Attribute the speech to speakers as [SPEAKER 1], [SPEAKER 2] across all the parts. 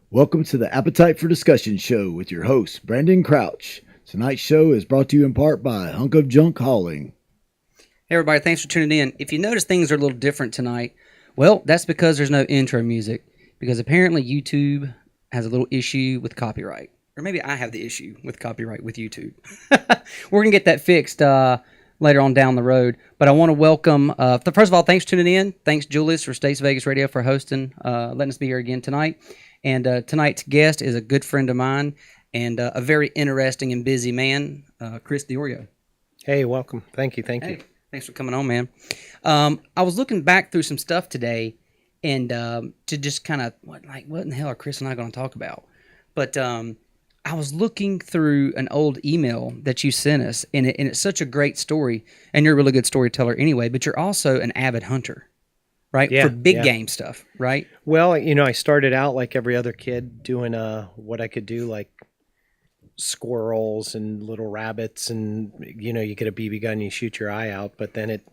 [SPEAKER 1] Welcome to the Appetite for Discussion show with your host, Brandon Crouch. Tonight's show is brought to you in part by Hunk of Junk Hauling.
[SPEAKER 2] Hey everybody, thanks for tuning in. If you notice things are a little different tonight, well, that's because there's no intro music. Because apparently YouTube has a little issue with copyright. Or maybe I have the issue with copyright with YouTube. We're going to get that fixed later on down the road. But I want to welcome, first of all, thanks for tuning in. Thanks, Julius, for States Vegas Radio for hosting, letting us be here again tonight. And tonight's guest is a good friend of mine and a very interesting and busy man, Chris Diorio.
[SPEAKER 3] Hey, welcome. Thank you.
[SPEAKER 2] Hey, thanks for coming on, man. I was looking back through some stuff today and to just kind of, what in the hell are Chris and I going to talk about? But I was looking through an old email that you sent us, and it's such a great story, and you're a really good storyteller anyway, but you're also an avid hunter. Right?
[SPEAKER 3] Yeah,
[SPEAKER 2] for big game stuff, right?
[SPEAKER 3] Well, I started out like every other kid doing what I could do, like squirrels and little rabbits, and you get a BB gun, you shoot your eye out. But then it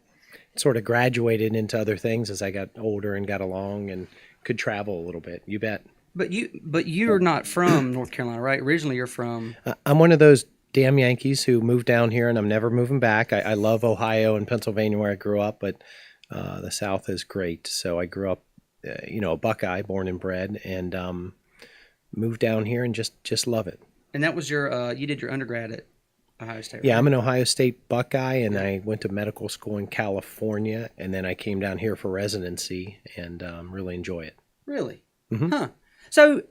[SPEAKER 3] sort of graduated into other things as I got older and got along and could travel a little bit. You bet.
[SPEAKER 2] But you're not from North Carolina, right? Originally, you're from.
[SPEAKER 3] I'm one of those damn Yankees who moved down here, and I'm never moving back. I love Ohio and Pennsylvania where I grew up, but the South is great. So I grew up, a Buckeye, born and bred, and moved down here and just love it.
[SPEAKER 2] And that was you did your undergrad at Ohio State, right?
[SPEAKER 3] Yeah, I'm an Ohio State Buckeye, and I went to medical school in California, and then I came down here for residency and really enjoy it.
[SPEAKER 2] Really?
[SPEAKER 3] Mm-hmm.
[SPEAKER 2] Huh. So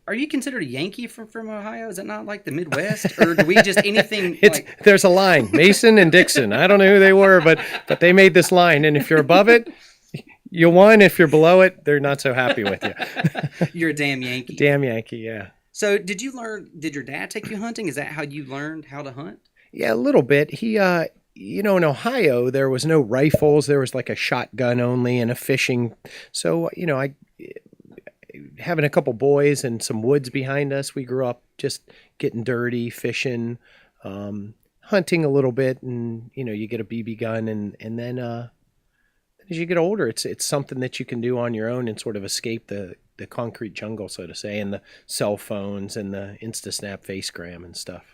[SPEAKER 2] are you considered a Yankee from Ohio? Is that not like the Midwest? Or do we just anything
[SPEAKER 3] There's a line, Mason and Dixon. I don't know who they were, but they made this line, and if you're above it, you won. If you're below it, they're not so happy with you.
[SPEAKER 2] You're a damn Yankee.
[SPEAKER 3] Damn Yankee, yeah.
[SPEAKER 2] So did your dad take you hunting? Is that how you learned how to hunt?
[SPEAKER 3] Yeah, a little bit. He, in Ohio, there was no rifles. There was like a shotgun only and a fishing. So, I having a couple boys and some woods behind us, we grew up just getting dirty, fishing, hunting a little bit, and you get a BB gun, and then as you get older, it's something that you can do on your own and sort of escape the concrete jungle, so to say, and the cell phones and the InstaSnap facegram and stuff.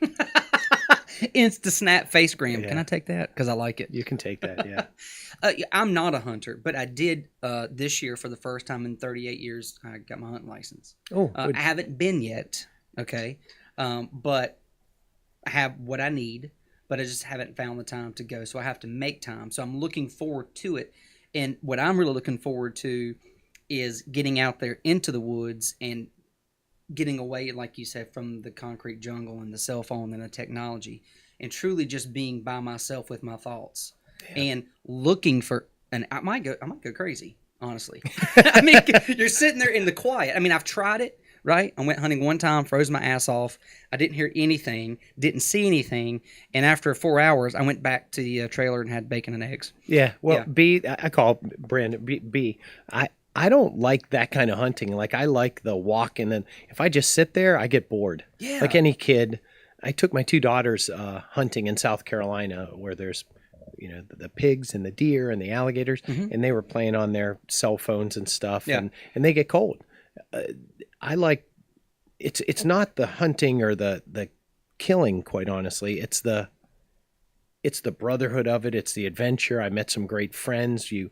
[SPEAKER 2] InstaSnap facegram.
[SPEAKER 3] Yeah.
[SPEAKER 2] Can I take that? Because I like it.
[SPEAKER 3] You can take that, yeah.
[SPEAKER 2] I'm not a hunter, but I did this year for the first time in 38 years. I got my hunting license.
[SPEAKER 3] Oh,
[SPEAKER 2] I haven't been yet, okay, but I have what I need, but I just haven't found the time to go. So I have to make time. So I'm looking forward to it, and what I'm really looking forward to is getting out there into the woods and getting away, like you said, from the concrete jungle and the cell phone and the technology, and truly just being by myself with my thoughts. Yeah. And looking for, and I might go crazy, honestly. I mean, you're sitting there in the quiet. I mean, I've tried it, right? I went hunting one time, froze my ass off. I didn't hear anything, didn't see anything, and after 4 hours, I went back to the trailer and had bacon and eggs.
[SPEAKER 3] Yeah, well, yeah. I call Brandon B. I don't like that kind of hunting. Like, I like the walk, and then if I just sit there, I get bored.
[SPEAKER 2] Yeah.
[SPEAKER 3] Like any kid. I took my two daughters hunting in South Carolina where there's, the pigs and the deer and the alligators, and they were playing on their cell phones and stuff, and they get cold. I like, it's not the hunting or the killing, quite honestly. It's the brotherhood of it. It's the adventure. I met some great friends. You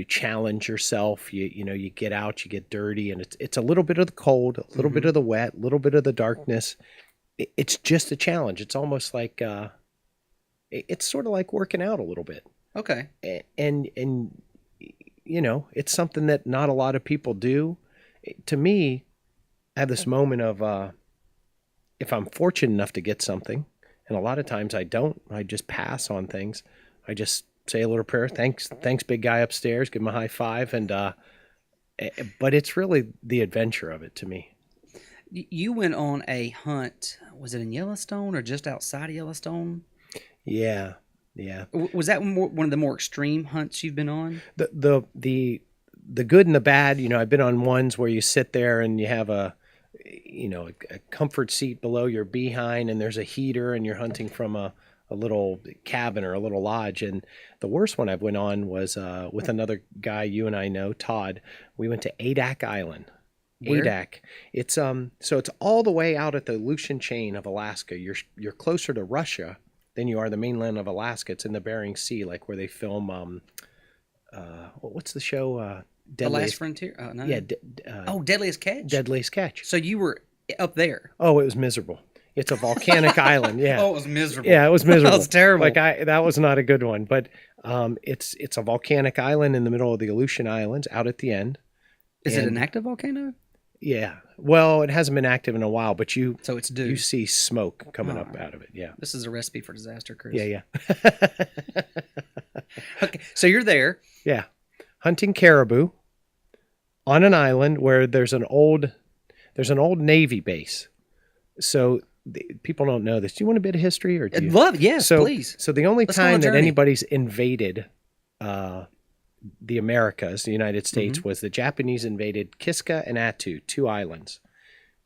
[SPEAKER 3] challenge yourself, you get out, you get dirty, and it's a little bit of the cold, a little bit of the wet, a little bit of the darkness. It's just a challenge. It's almost like, it's sort of like working out a little bit.
[SPEAKER 2] Okay.
[SPEAKER 3] And it's something that not a lot of people do. To me, I have this moment of, if I'm fortunate enough to get something, and a lot of times I don't, I just pass on things. I just say a little prayer. Thanks, big guy upstairs. Give him a high five, and but it's really the adventure of it to me.
[SPEAKER 2] You went on a hunt. Was it in Yellowstone or just outside of Yellowstone?
[SPEAKER 3] Yeah.
[SPEAKER 2] Was that one of the more extreme hunts you've been on?
[SPEAKER 3] The good and the bad. I've been on ones where you sit there and you have a comfort seat below your behind, and there's a heater, and you're hunting from a little cabin or a little lodge. And the worst one I went on was with another guy you and I know, Todd. We went to Adak Island.
[SPEAKER 2] Where?
[SPEAKER 3] ADAC. It's so it's all the way out at the Aleutian chain of Alaska. You're closer to Russia than you are the mainland of Alaska. It's in the Bering Sea, like where they film what's the show?
[SPEAKER 2] The Last Frontier? Oh, no.
[SPEAKER 3] Yeah.
[SPEAKER 2] Deadliest Catch?
[SPEAKER 3] Deadliest Catch.
[SPEAKER 2] So you were up there.
[SPEAKER 3] Oh, it was miserable. It's a volcanic island. Yeah.
[SPEAKER 2] Oh, it was miserable.
[SPEAKER 3] Yeah, it was miserable.
[SPEAKER 2] That was terrible.
[SPEAKER 3] That was not a good one. But it's a volcanic island in the middle of the Aleutian Islands, out at the end.
[SPEAKER 2] Is it an active volcano?
[SPEAKER 3] Yeah. Well, it hasn't been active in a while, but
[SPEAKER 2] so it's due.
[SPEAKER 3] You see smoke coming up out of it. Yeah.
[SPEAKER 2] This is a recipe for disaster, Chris.
[SPEAKER 3] Yeah.
[SPEAKER 2] Okay, so you're there.
[SPEAKER 3] Yeah. Hunting caribou on an island where there's an old Navy base. So people don't know this. Do you want a bit of history, or do you?
[SPEAKER 2] I'd love, yes, please.
[SPEAKER 3] So the only
[SPEAKER 2] Let's go on a
[SPEAKER 3] time that
[SPEAKER 2] journey.
[SPEAKER 3] anybody's invaded the Americas, the United States, was the Japanese invaded Kiska and Attu, two islands.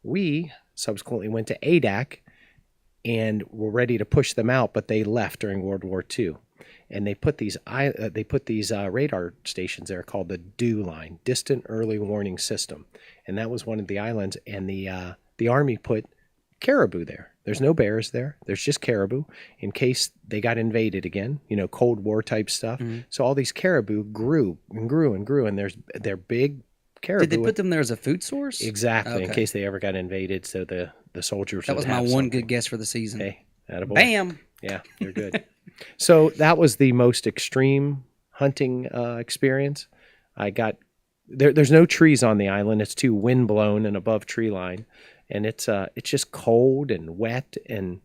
[SPEAKER 3] We subsequently went to Adak and were ready to push them out, but they left during World War II. And they put these radar stations there called the DEW line, Distant Early Warning System, and that was one of the islands. And the Army put caribou there. There's no bears there. There's just caribou in case they got invaded again. Cold War type stuff. So all these caribou grew and grew and grew, and they're big caribou.
[SPEAKER 2] Did they put them there as a food source?
[SPEAKER 3] Exactly, in case they ever got invaded. So the soldiers.
[SPEAKER 2] That was my one good guess for the season.
[SPEAKER 3] Hey, attaboy.
[SPEAKER 2] Bam.
[SPEAKER 3] Yeah, you're good. So that was the most extreme hunting experience. I got there's no trees on the island. It's too wind blown and above tree line, and it's just cold and wet and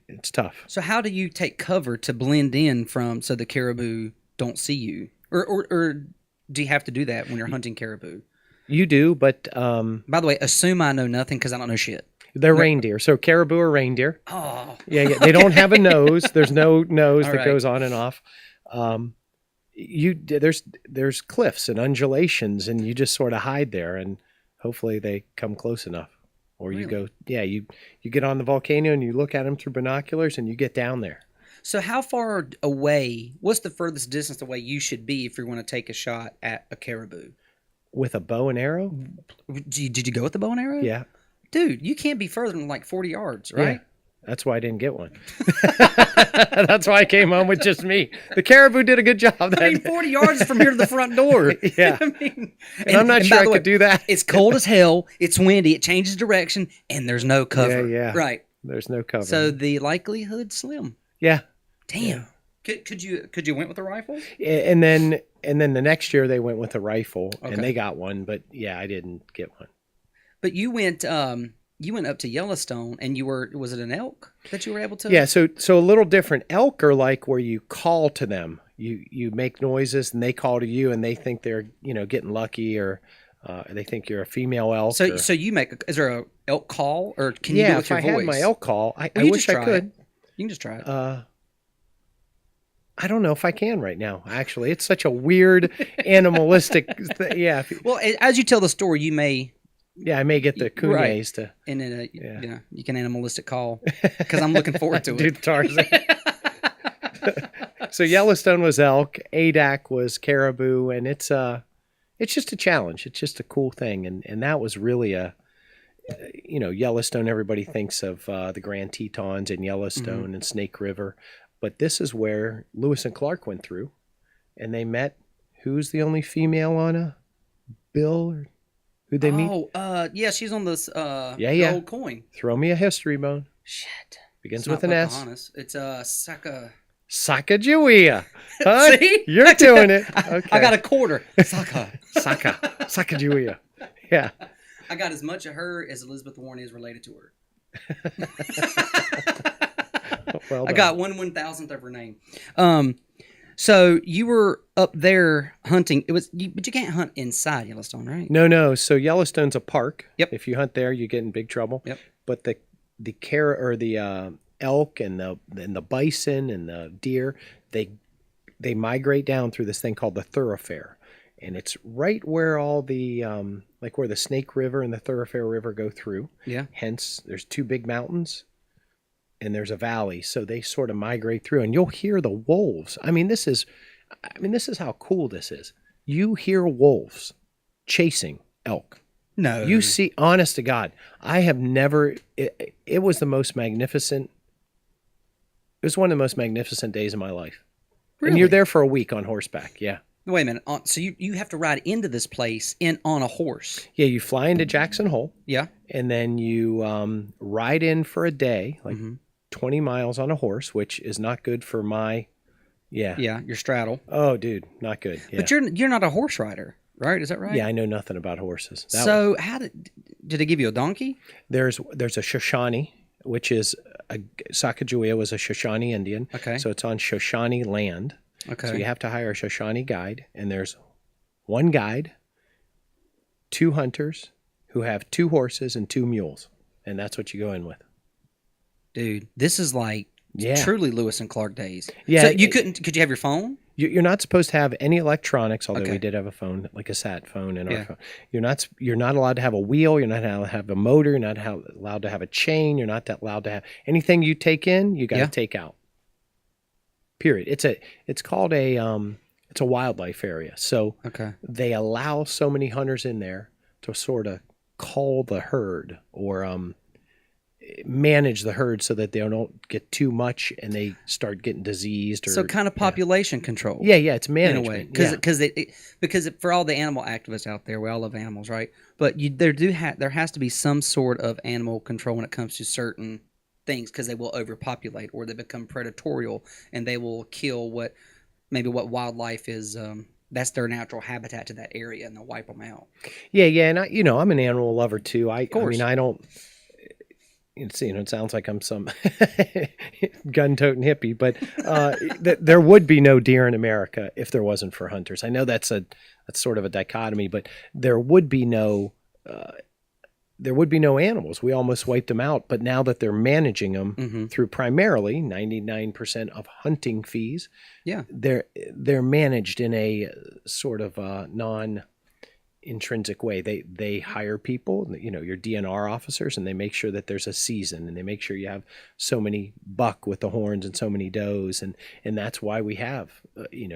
[SPEAKER 3] it's tough.
[SPEAKER 2] So how do you take cover to blend in so the caribou don't see you, or do you have to do that when you're hunting caribou?
[SPEAKER 3] You do, but
[SPEAKER 2] by the way, assume I know nothing because I don't know shit.
[SPEAKER 3] They're reindeer. So caribou are reindeer.
[SPEAKER 2] Oh.
[SPEAKER 3] Yeah. They don't have a nose. There's no nose that
[SPEAKER 2] right.
[SPEAKER 3] goes on and off. There's cliffs and undulations, and you just sort of hide there, and hopefully they come close enough. Or you go, you get on the volcano and you look at them through binoculars and you get down there.
[SPEAKER 2] So how far away, what's the furthest distance away you should be if you're going to take a shot at a caribou?
[SPEAKER 3] With a bow and arrow?
[SPEAKER 2] Did you go with the bow and arrow?
[SPEAKER 3] Yeah.
[SPEAKER 2] Dude, you can't be further than like 40 yards, right?
[SPEAKER 3] Yeah. That's why I didn't get one. That's why I came home with just me. The caribou did a good job.
[SPEAKER 2] 40 yards is from here to the front door.
[SPEAKER 3] Yeah.
[SPEAKER 2] and
[SPEAKER 3] I'm not sure I could do that.
[SPEAKER 2] It's cold as hell. It's windy. It changes direction, and there's no cover.
[SPEAKER 3] Yeah.
[SPEAKER 2] Right.
[SPEAKER 3] There's no cover.
[SPEAKER 2] So the likelihood slim.
[SPEAKER 3] Yeah.
[SPEAKER 2] Damn. Yeah. Could you went with a rifle?
[SPEAKER 3] And then the next year they went with a rifle,
[SPEAKER 2] Okay.
[SPEAKER 3] and they got one, but I didn't get one.
[SPEAKER 2] But you went up to Yellowstone, and was it an elk that you were able to?
[SPEAKER 3] Yeah, so a little different. Elk are like where you call to them. You make noises, and they call to you, and they think they're getting lucky, or they think you're a female elk.
[SPEAKER 2] So you is there a elk call, or can you do it with your voice?
[SPEAKER 3] Yeah, if I had my elk call, I
[SPEAKER 2] you
[SPEAKER 3] wish I could.
[SPEAKER 2] You can just try it.
[SPEAKER 3] I don't know if I can right now. Actually, it's such a weird animalistic. Yeah.
[SPEAKER 2] Well, as you tell the story, you may.
[SPEAKER 3] Yeah, I may get the Kunes to.
[SPEAKER 2] And then, you can animalistic call because I'm looking forward to it.
[SPEAKER 3] Dude, Tarzan. So Yellowstone was elk, Adak was caribou, and it's just a challenge. It's just a cool thing, and that was really Yellowstone. Everybody thinks of the Grand Tetons and Yellowstone and Snake River, but this is where Lewis and Clark went through, and they met. Who's the only female on a bill? Or who'd they meet?
[SPEAKER 2] Oh, yeah, she's on this gold coin.
[SPEAKER 3] Throw me a history bone.
[SPEAKER 2] Shit.
[SPEAKER 3] Begins
[SPEAKER 2] It's
[SPEAKER 3] with an
[SPEAKER 2] not
[SPEAKER 3] S.
[SPEAKER 2] Pocahontas. It's
[SPEAKER 3] Sacagawea. Huh?
[SPEAKER 2] See?
[SPEAKER 3] You're doing it. Okay.
[SPEAKER 2] I got a quarter.
[SPEAKER 3] Sacagawea. Yeah.
[SPEAKER 2] I got as much of her as Elizabeth Warren is related to her.
[SPEAKER 3] Well
[SPEAKER 2] I
[SPEAKER 3] done.
[SPEAKER 2] got 1/1000th of her name. So you were up there hunting. But you can't hunt inside Yellowstone, right?
[SPEAKER 3] No. So Yellowstone's a park.
[SPEAKER 2] Yep.
[SPEAKER 3] If you hunt there, you get in big trouble.
[SPEAKER 2] Yep.
[SPEAKER 3] But the elk and the bison and the deer, they migrate down through this thing called the thoroughfare, and it's right where all the like where the Snake River and the Thoroughfare River go through.
[SPEAKER 2] Yeah.
[SPEAKER 3] Hence, there's two big mountains, and there's a valley, so they sort of migrate through, and you'll hear the wolves. This is how cool this is. You hear wolves chasing elk.
[SPEAKER 2] No.
[SPEAKER 3] You see, honest to God, I have never, it was the most magnificent, it was one of the most magnificent days of my life.
[SPEAKER 2] Really?
[SPEAKER 3] And you're there for a week on horseback, yeah.
[SPEAKER 2] Wait a minute. So you have to ride into this place on a horse?
[SPEAKER 3] Yeah, you fly into Jackson Hole.
[SPEAKER 2] Yeah.
[SPEAKER 3] And then you ride in for a day, like 20 miles on a horse, which is not good for my,
[SPEAKER 2] Yeah, your straddle.
[SPEAKER 3] Oh, dude, not good. Yeah.
[SPEAKER 2] But you're not a horse rider, right? Is that right?
[SPEAKER 3] Yeah, I know nothing about horses.
[SPEAKER 2] So how did they give you a donkey?
[SPEAKER 3] There's a Shoshone, which is Sacagawea was a Shoshone Indian.
[SPEAKER 2] Okay.
[SPEAKER 3] So it's on Shoshone land.
[SPEAKER 2] Okay.
[SPEAKER 3] So you have to hire a Shoshone guide, and there's one guide, 2 hunters who have 2 horses and 2 mules, and that's what you go in with.
[SPEAKER 2] Dude, this is like truly Lewis and Clark days.
[SPEAKER 3] Yeah.
[SPEAKER 2] So could you have your phone?
[SPEAKER 3] You're not supposed to have any electronics, although
[SPEAKER 2] Okay.
[SPEAKER 3] we did have a phone, like a sat phone in our phone. You're not allowed to have a wheel. You're not allowed to have a motor. You're not allowed to have a chain. You're not allowed to have anything you take in. You got to take out. Period. It's called it's a wildlife area. So they allow so many hunters in there to sort of cull the herd or manage the herd so that they don't get too much and they start getting diseased. Or,
[SPEAKER 2] so kind of population control.
[SPEAKER 3] Yeah, it's management.
[SPEAKER 2] In a way. Because for all the animal activists out there, we all love animals, right? But there has to be some sort of animal control when it comes to certain things because they will overpopulate or they become predatorial and they will kill what wildlife is. That's their natural habitat to that area, and they'll wipe them out. Yeah,
[SPEAKER 3] and I'm an animal lover too. I mean, I don't. It sounds like I'm some gun-toting hippie, but there would be no deer in America if there wasn't for hunters. I know that's sort of a dichotomy, but there would be no animals. We almost wiped them out, but now that they're managing them through primarily 99% of hunting fees, they're managed in a sort of non-intrinsic way. They hire people, your DNR officers, and they make sure that there's a season, and they make sure you have so many buck with the horns and so many does, and that's why we have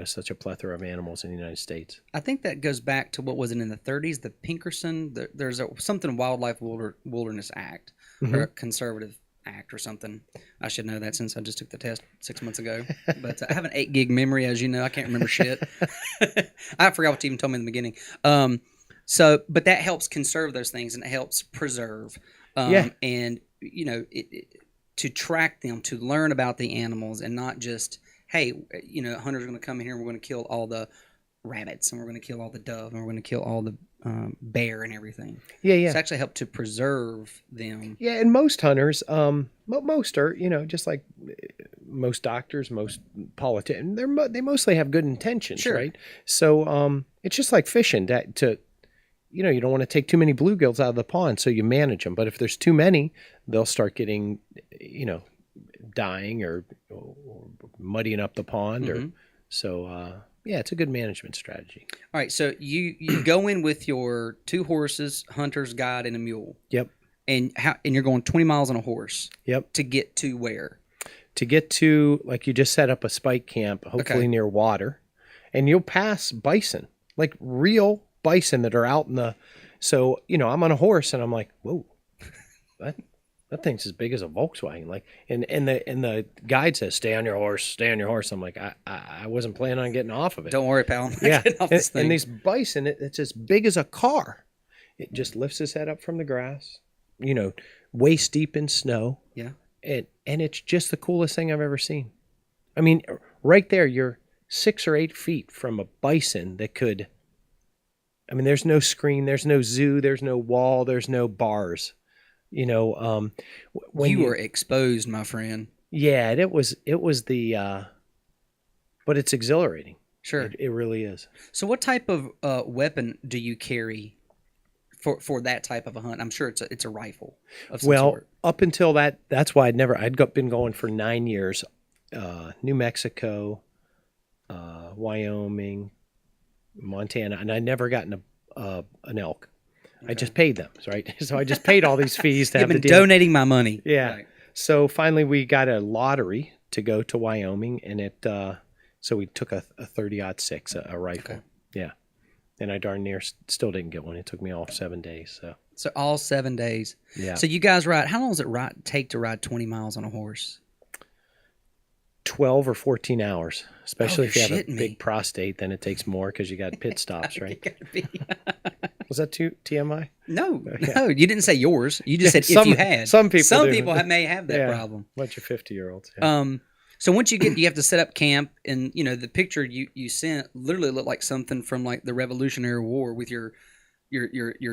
[SPEAKER 3] such a plethora of animals in the United States.
[SPEAKER 2] I think that goes back to what was it in the 30s, the Pinkerton. There's something Wildlife Wilderness Act or a conservative act or something. I should know that since I just took the test 6 months ago. But I have an 8 gig memory, as you know. I can't remember shit. I forgot what you even told me in the beginning. But that helps conserve those things and it helps preserve. And to track them, to learn about the animals and not just, hey, a hunter's going to come in here and we're going to kill all the rabbits and we're going to kill all the dove and we're going to kill all the bear and everything. It's actually helped to preserve them. Yeah, and most hunters, most are, just like most doctors, most politicians, they mostly have good intentions, right? So it's just like fishing. You don't want to take too many bluegills out of the pond, so you manage them. But if there's too many, they'll start getting, dying or muddying up the pond. It's a good management strategy. All right, so you go in with your 2 horses, hunter's guide, and a mule.
[SPEAKER 3] Yep.
[SPEAKER 2] And you're going 20 miles on a horse.
[SPEAKER 3] Yep.
[SPEAKER 2] To get to where?
[SPEAKER 3] To get to, like, you just set up a spike camp, hopefully near water, and you'll pass bison, like real bison that are out in the. So I'm on a horse and I'm like, whoa, that thing's as big as a Volkswagen. Like, and the guide says, stay on your horse. I'm like, I wasn't planning on getting off of it.
[SPEAKER 2] Don't worry, pal.
[SPEAKER 3] And these bison, it's as big as a car. It just lifts his head up from the grass, waist deep in snow.
[SPEAKER 2] Yeah.
[SPEAKER 3] And it's just the coolest thing I've ever seen. I mean, right there, you're 6 or 8 feet from a bison that could. I mean, there's no screen, there's no zoo, there's no wall, there's no bars. When
[SPEAKER 2] you were exposed, my friend.
[SPEAKER 3] Yeah, it was the, but it's exhilarating.
[SPEAKER 2] Sure,
[SPEAKER 3] it really is.
[SPEAKER 2] So, what type of weapon do you carry for that type of a hunt? I'm sure it's a rifle of some sort.
[SPEAKER 3] Up until that's why I'd been going for 9 years, New Mexico, Wyoming, Montana, and I never gotten an elk. Okay. I just paid them, right? So I just paid all these fees to have the deal.
[SPEAKER 2] You've been donating my money.
[SPEAKER 3] Yeah. Right. So finally we got a lottery to go to Wyoming, and so we took a 30-06, a rifle. Okay. Yeah. and I darn near still didn't get one. It took me all 7 days.
[SPEAKER 2] So all 7 days.
[SPEAKER 3] Yeah.
[SPEAKER 2] So you guys ride. How long does it take to ride 20 miles on a horse?
[SPEAKER 3] 12 or 14 hours, especially if you have a
[SPEAKER 2] shitting
[SPEAKER 3] big
[SPEAKER 2] me.
[SPEAKER 3] prostate. Then it takes more because you got pit stops, right?
[SPEAKER 2] You gotta be.
[SPEAKER 3] Was that too TMI?
[SPEAKER 2] No, you didn't say yours. You just said if you had.
[SPEAKER 3] Some people
[SPEAKER 2] Some
[SPEAKER 3] do.
[SPEAKER 2] people may have that problem.
[SPEAKER 3] Bunch of 50-year-olds.
[SPEAKER 2] So once you have to set up camp, and the picture you sent literally looked like something from like the Revolutionary War with your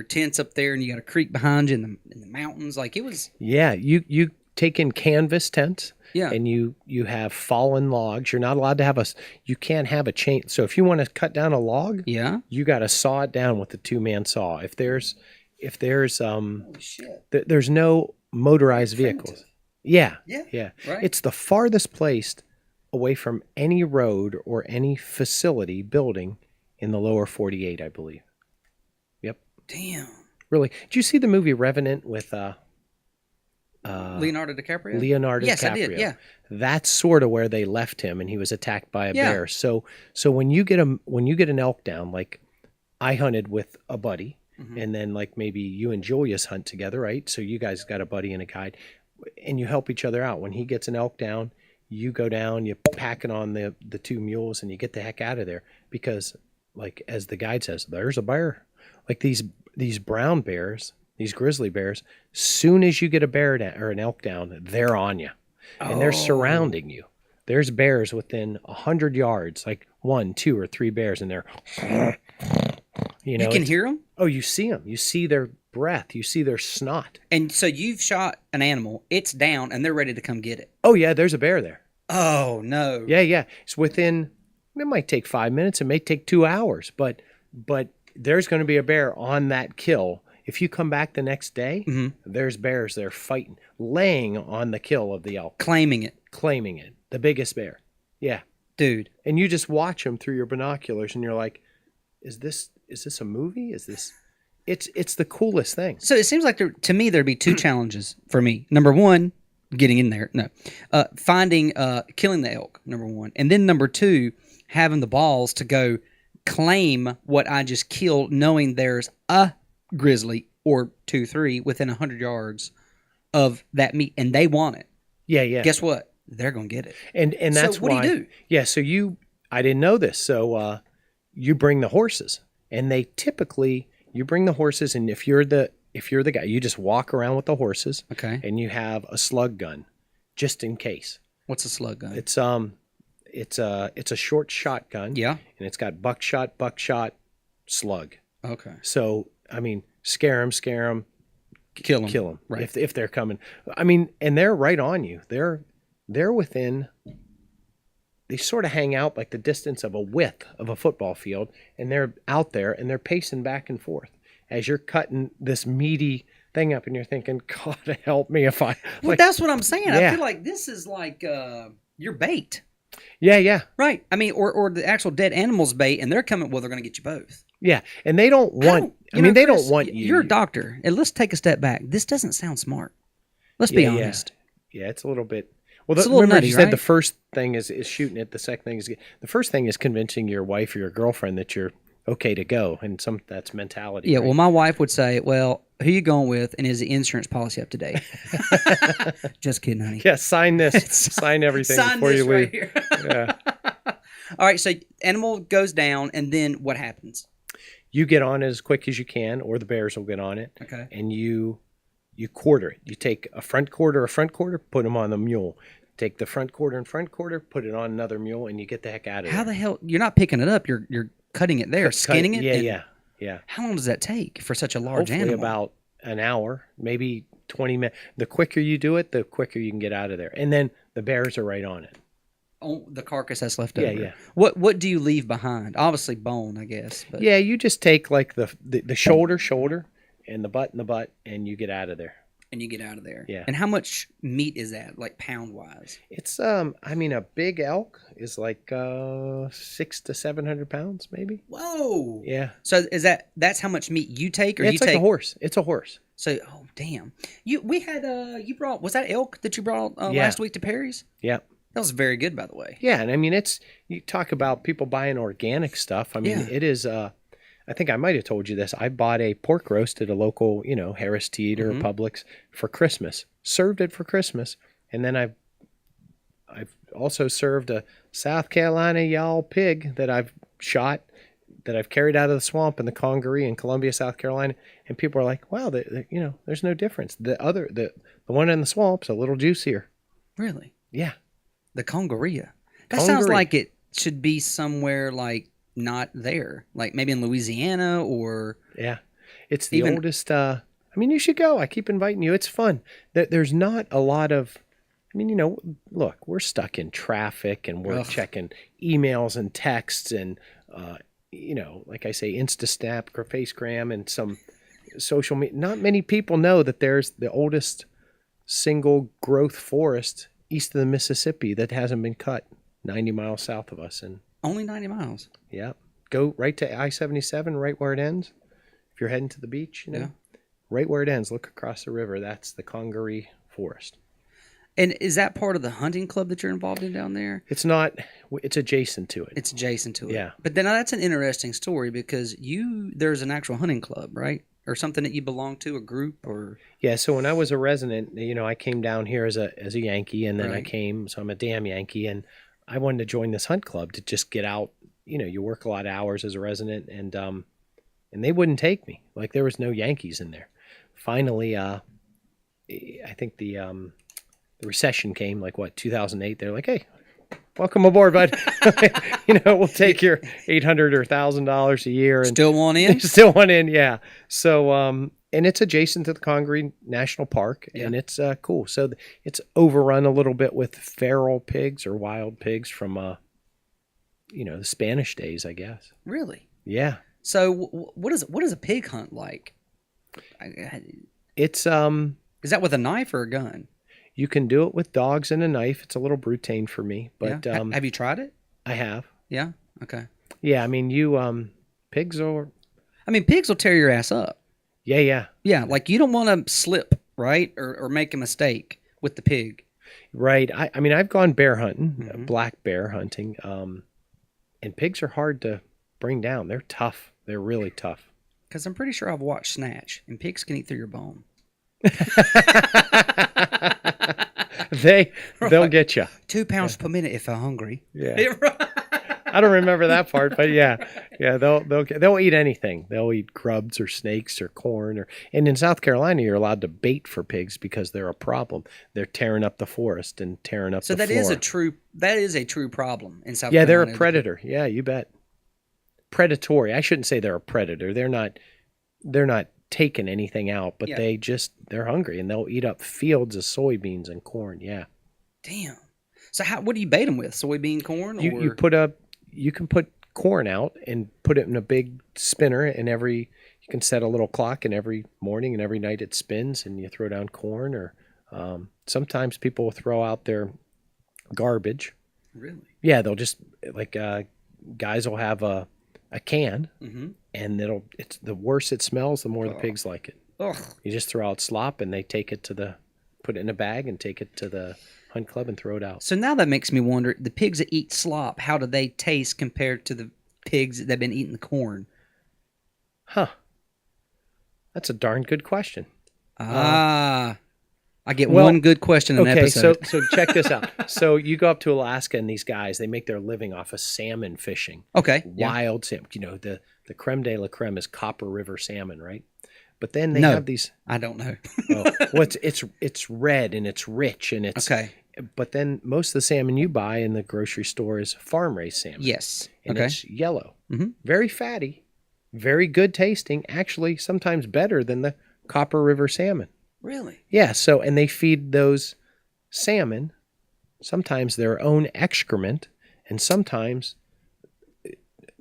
[SPEAKER 2] tents up there, and you got a creek behind you in the mountains. Like it was.
[SPEAKER 3] Yeah, you take in canvas tents.
[SPEAKER 2] Yeah.
[SPEAKER 3] And you have fallen logs. You're not allowed to you can't have a chain. So if you want to cut down a log, you got to saw it down with a 2-man saw. If there's
[SPEAKER 2] Holy shit.
[SPEAKER 3] there's no motorized vehicles. Yeah.
[SPEAKER 2] Right.
[SPEAKER 3] It's the farthest place away from any road or any facility building in the lower 48, I believe. Yep.
[SPEAKER 2] Damn.
[SPEAKER 3] Really. Did you see the movie Revenant with
[SPEAKER 2] Leonardo DiCaprio?
[SPEAKER 3] Yes,
[SPEAKER 2] I did. Yeah.
[SPEAKER 3] That's sort of where they left him, and he was attacked by a bear. So when you get an elk down, like I hunted with a buddy, and then like maybe you and Julius hunt together, right? So you guys got a buddy and a guide, and you help each other out. When he gets an elk down, you go down, you pack it on the 2 mules, and you get the heck out of there because, like as the guide says, there's a bear. Like these brown bears. These grizzly bears, soon as you get a bear down, or an elk down, they're on you, and they're surrounding you. There's bears within 100 yards, like 1, 2, or 3 bears, and they're,
[SPEAKER 2] you can hear them.
[SPEAKER 3] Oh, you see them. You see their breath. You see their snot.
[SPEAKER 2] And so you've shot an animal. It's down, and they're ready to come get it.
[SPEAKER 3] Oh yeah, there's a bear there.
[SPEAKER 2] Oh no.
[SPEAKER 3] Yeah. It's within. It might take 5 minutes. It may take 2 hours, but there's going to be a bear on that kill. If you come back the next day, there's bears there fighting, laying on the kill of the elk. Claiming it. The biggest bear. Yeah.
[SPEAKER 2] Dude.
[SPEAKER 3] And you just watch them through your binoculars, and you're like, is this a movie? It's the coolest thing.
[SPEAKER 2] So it seems like to me there'd be 2 challenges for me. Number 1, getting in there. No. Killing the elk, number 1. And then number 2, having the balls to go claim what I just killed, knowing there's a grizzly or 2, 3 within 100 yards of that meat, and they want it.
[SPEAKER 3] Yeah.
[SPEAKER 2] Guess what? They're gonna get it.
[SPEAKER 3] And that's
[SPEAKER 2] so what
[SPEAKER 3] why.
[SPEAKER 2] Do you do?
[SPEAKER 3] Yeah. So I didn't know this. So you bring the horses, and you bring the horses, and if you're the guy, you just walk around with the horses.
[SPEAKER 2] Okay.
[SPEAKER 3] And you have a slug gun, just in case.
[SPEAKER 2] What's a slug gun?
[SPEAKER 3] It's a short shotgun.
[SPEAKER 2] Yeah.
[SPEAKER 3] And it's got buckshot, slug.
[SPEAKER 2] Okay.
[SPEAKER 3] So I mean, scare them, kill them,
[SPEAKER 2] right?
[SPEAKER 3] If they're coming, I mean, and they're right on you. They're within. They sort of hang out like the distance of a width of a football field, and they're out there and they're pacing back and forth as you're cutting this meaty thing up, and you're thinking, God help me if I.
[SPEAKER 2] Well, that's what I'm saying. Yeah. I feel like this is like your bait.
[SPEAKER 3] Yeah.
[SPEAKER 2] Right. I mean, or the actual dead animal's bait, and they're coming. Well, they're going to get you both.
[SPEAKER 3] Yeah, and they don't want. They don't want you.
[SPEAKER 2] You're a doctor, and let's take a step back. This doesn't sound smart. Let's be honest.
[SPEAKER 3] Yeah, it's a little bit. Well,
[SPEAKER 2] it's a little nutty,
[SPEAKER 3] you said
[SPEAKER 2] right?
[SPEAKER 3] the first thing is shooting it. The second thing is convincing your wife or your girlfriend that you're okay to go, and that's mentality.
[SPEAKER 2] Yeah.
[SPEAKER 3] Right?
[SPEAKER 2] Well, my wife would say, "Well, who you going with, and is the insurance policy up to date?" Just kidding, honey.
[SPEAKER 3] Yeah, sign this. Sign everything before you leave. Right here. Yeah.
[SPEAKER 2] All right. So animal goes down, and then what happens?
[SPEAKER 3] You get on it as quick as you can, or the bears will get on it.
[SPEAKER 2] Okay.
[SPEAKER 3] And you quarter it. You take a front quarter, put them on the mule. Take the front quarter, put it on another mule, and you get the heck out of there.
[SPEAKER 2] How the hell? You're not picking it up. You're cutting it there, skinning it.
[SPEAKER 3] Yeah.
[SPEAKER 2] How long does that take for such a large animal?
[SPEAKER 3] About an hour, maybe 20 minutes. The quicker you do it, the quicker you can get out of there. And then the bears are right on it.
[SPEAKER 2] Oh, the carcass that's left over.
[SPEAKER 3] Yeah.
[SPEAKER 2] What do you leave behind? Obviously bone, I guess. But.
[SPEAKER 3] Yeah, you just take like the shoulder, and the butt, and you get out of there.
[SPEAKER 2] Yeah. And how much meat is that, like pound wise?
[SPEAKER 3] It's a big elk is like 600 to 700 pounds, maybe.
[SPEAKER 2] Whoa.
[SPEAKER 3] Yeah.
[SPEAKER 2] So that's how much meat you take, or
[SPEAKER 3] yeah,
[SPEAKER 2] you
[SPEAKER 3] it's
[SPEAKER 2] take
[SPEAKER 3] like a horse. It's a horse.
[SPEAKER 2] So damn. You brought, was that elk that you brought last week to Perry's?
[SPEAKER 3] Yeah.
[SPEAKER 2] That was very good, by the way.
[SPEAKER 3] Yeah, and I mean you talk about people buying organic stuff. I mean it is I think I might have told you this. I bought a pork roast at a local, Harris Teeter or Publix for Christmas. Served it for Christmas, and then I've also served a South Carolina y'all pig that I've shot, that I've carried out of the swamp in the Congaree in Columbia, South Carolina, and people are like, "Wow, there's no difference. The one in the swamp's a little juicier."
[SPEAKER 2] Really?
[SPEAKER 3] Yeah.
[SPEAKER 2] The Congaree. That sounds like it should be somewhere like not there, like maybe in Louisiana or.
[SPEAKER 3] Yeah, it's the oldest. You should go. I keep inviting you. It's fun. There's not a lot of. Look, we're stuck in traffic and we're checking emails and texts and, like I say, InstaSnap or FaceGram and some social media. Not many people know that there's the oldest single growth forest east of the Mississippi that hasn't been cut 90 miles south of us. And
[SPEAKER 2] only 90 miles.
[SPEAKER 3] Yeah. Go right to I-77, right where it ends. If you're heading to the beach, right where it ends, look across the river. That's the Congaree Forest.
[SPEAKER 2] And is that part of the hunting club that you're involved in down there?
[SPEAKER 3] It's not. It's adjacent to it.
[SPEAKER 2] It's adjacent to it.
[SPEAKER 3] Yeah.
[SPEAKER 2] But then that's an interesting story because there's an actual hunting club, right? Or something that you belong to, a group or.
[SPEAKER 3] Yeah. So when I was a resident, I came down here as a Yankee, and then so I'm a damn Yankee, and I wanted to join this hunt club to just get out. You work a lot of hours as a resident, and they wouldn't take me. Like there was no Yankees in there. Finally, I think the recession came, 2008. They're like, "Hey, welcome aboard, bud. We'll take your $800 or $1,000 a year." And
[SPEAKER 2] still want in?
[SPEAKER 3] Still want in, yeah. So, and it's adjacent to the Congaree National Park, and it's cool. So it's overrun a little bit with feral pigs or wild pigs from, the Spanish days, I guess.
[SPEAKER 2] Really?
[SPEAKER 3] Yeah.
[SPEAKER 2] So what is a pig hunt like?
[SPEAKER 3] It's
[SPEAKER 2] is that with a knife or a gun?
[SPEAKER 3] You can do it with dogs and a knife. It's a little brutane for me, but
[SPEAKER 2] have you tried it?
[SPEAKER 3] I have.
[SPEAKER 2] Yeah. Okay.
[SPEAKER 3] Yeah, pigs
[SPEAKER 2] will tear your ass up.
[SPEAKER 3] Yeah.
[SPEAKER 2] Yeah, like you don't want to slip, right, or make a mistake with the pig.
[SPEAKER 3] Right. I've gone bear hunting, black bear hunting, and pigs are hard to bring down. They're tough. They're really tough.
[SPEAKER 2] Because I'm pretty sure I've watched Snatch, and pigs can eat through your bone.
[SPEAKER 3] They'll get you
[SPEAKER 2] 2 pounds per minute if they're hungry.
[SPEAKER 3] Yeah. I don't remember that part, but yeah, they'll eat anything. They'll eat grubs or snakes or corn and in South Carolina you're allowed to bait for pigs because they're a problem. They're tearing up the forest and tearing up the floor.
[SPEAKER 2] So that is a true problem in South Carolina.
[SPEAKER 3] Yeah, they're a predator. Yeah, you bet. Predatory. I shouldn't say they're a predator. They're not taking anything out, but they're hungry and they'll eat up fields of soybeans and corn. Yeah.
[SPEAKER 2] Damn. So what do you bait them with? Soybean, corn? Or?
[SPEAKER 3] You can put corn out and put it in a big spinner, and you can set a little clock, and every morning and every night it spins, and you throw down corn. Or sometimes people will throw out their garbage.
[SPEAKER 2] Really?
[SPEAKER 3] Yeah, they'll just guys will have a can, and it's the worse it smells, the more the pigs like it.
[SPEAKER 2] Ugh.
[SPEAKER 3] You just throw out slop, and they put it in a bag and take it to the hunt club and throw it out.
[SPEAKER 2] So now that makes me wonder, the pigs that eat slop, how do they taste compared to the pigs that have been eating the corn?
[SPEAKER 3] Huh. That's a darn good question.
[SPEAKER 2] I get one good question in an episode.
[SPEAKER 3] So check this out. So you go up to Alaska, and these guys, they make their living off of salmon fishing.
[SPEAKER 2] Okay.
[SPEAKER 3] Wild salmon. The creme de la creme is Copper River salmon, right? But then they have these.
[SPEAKER 2] I don't know.
[SPEAKER 3] It's red and it's rich and it's
[SPEAKER 2] okay.
[SPEAKER 3] But then most of the salmon you buy in the grocery store is farm raised salmon.
[SPEAKER 2] Yes.
[SPEAKER 3] And it's yellow, very fatty, very good tasting. Actually, sometimes better than the Copper River salmon.
[SPEAKER 2] Really?
[SPEAKER 3] Yeah. So and they feed those salmon sometimes their own excrement, and sometimes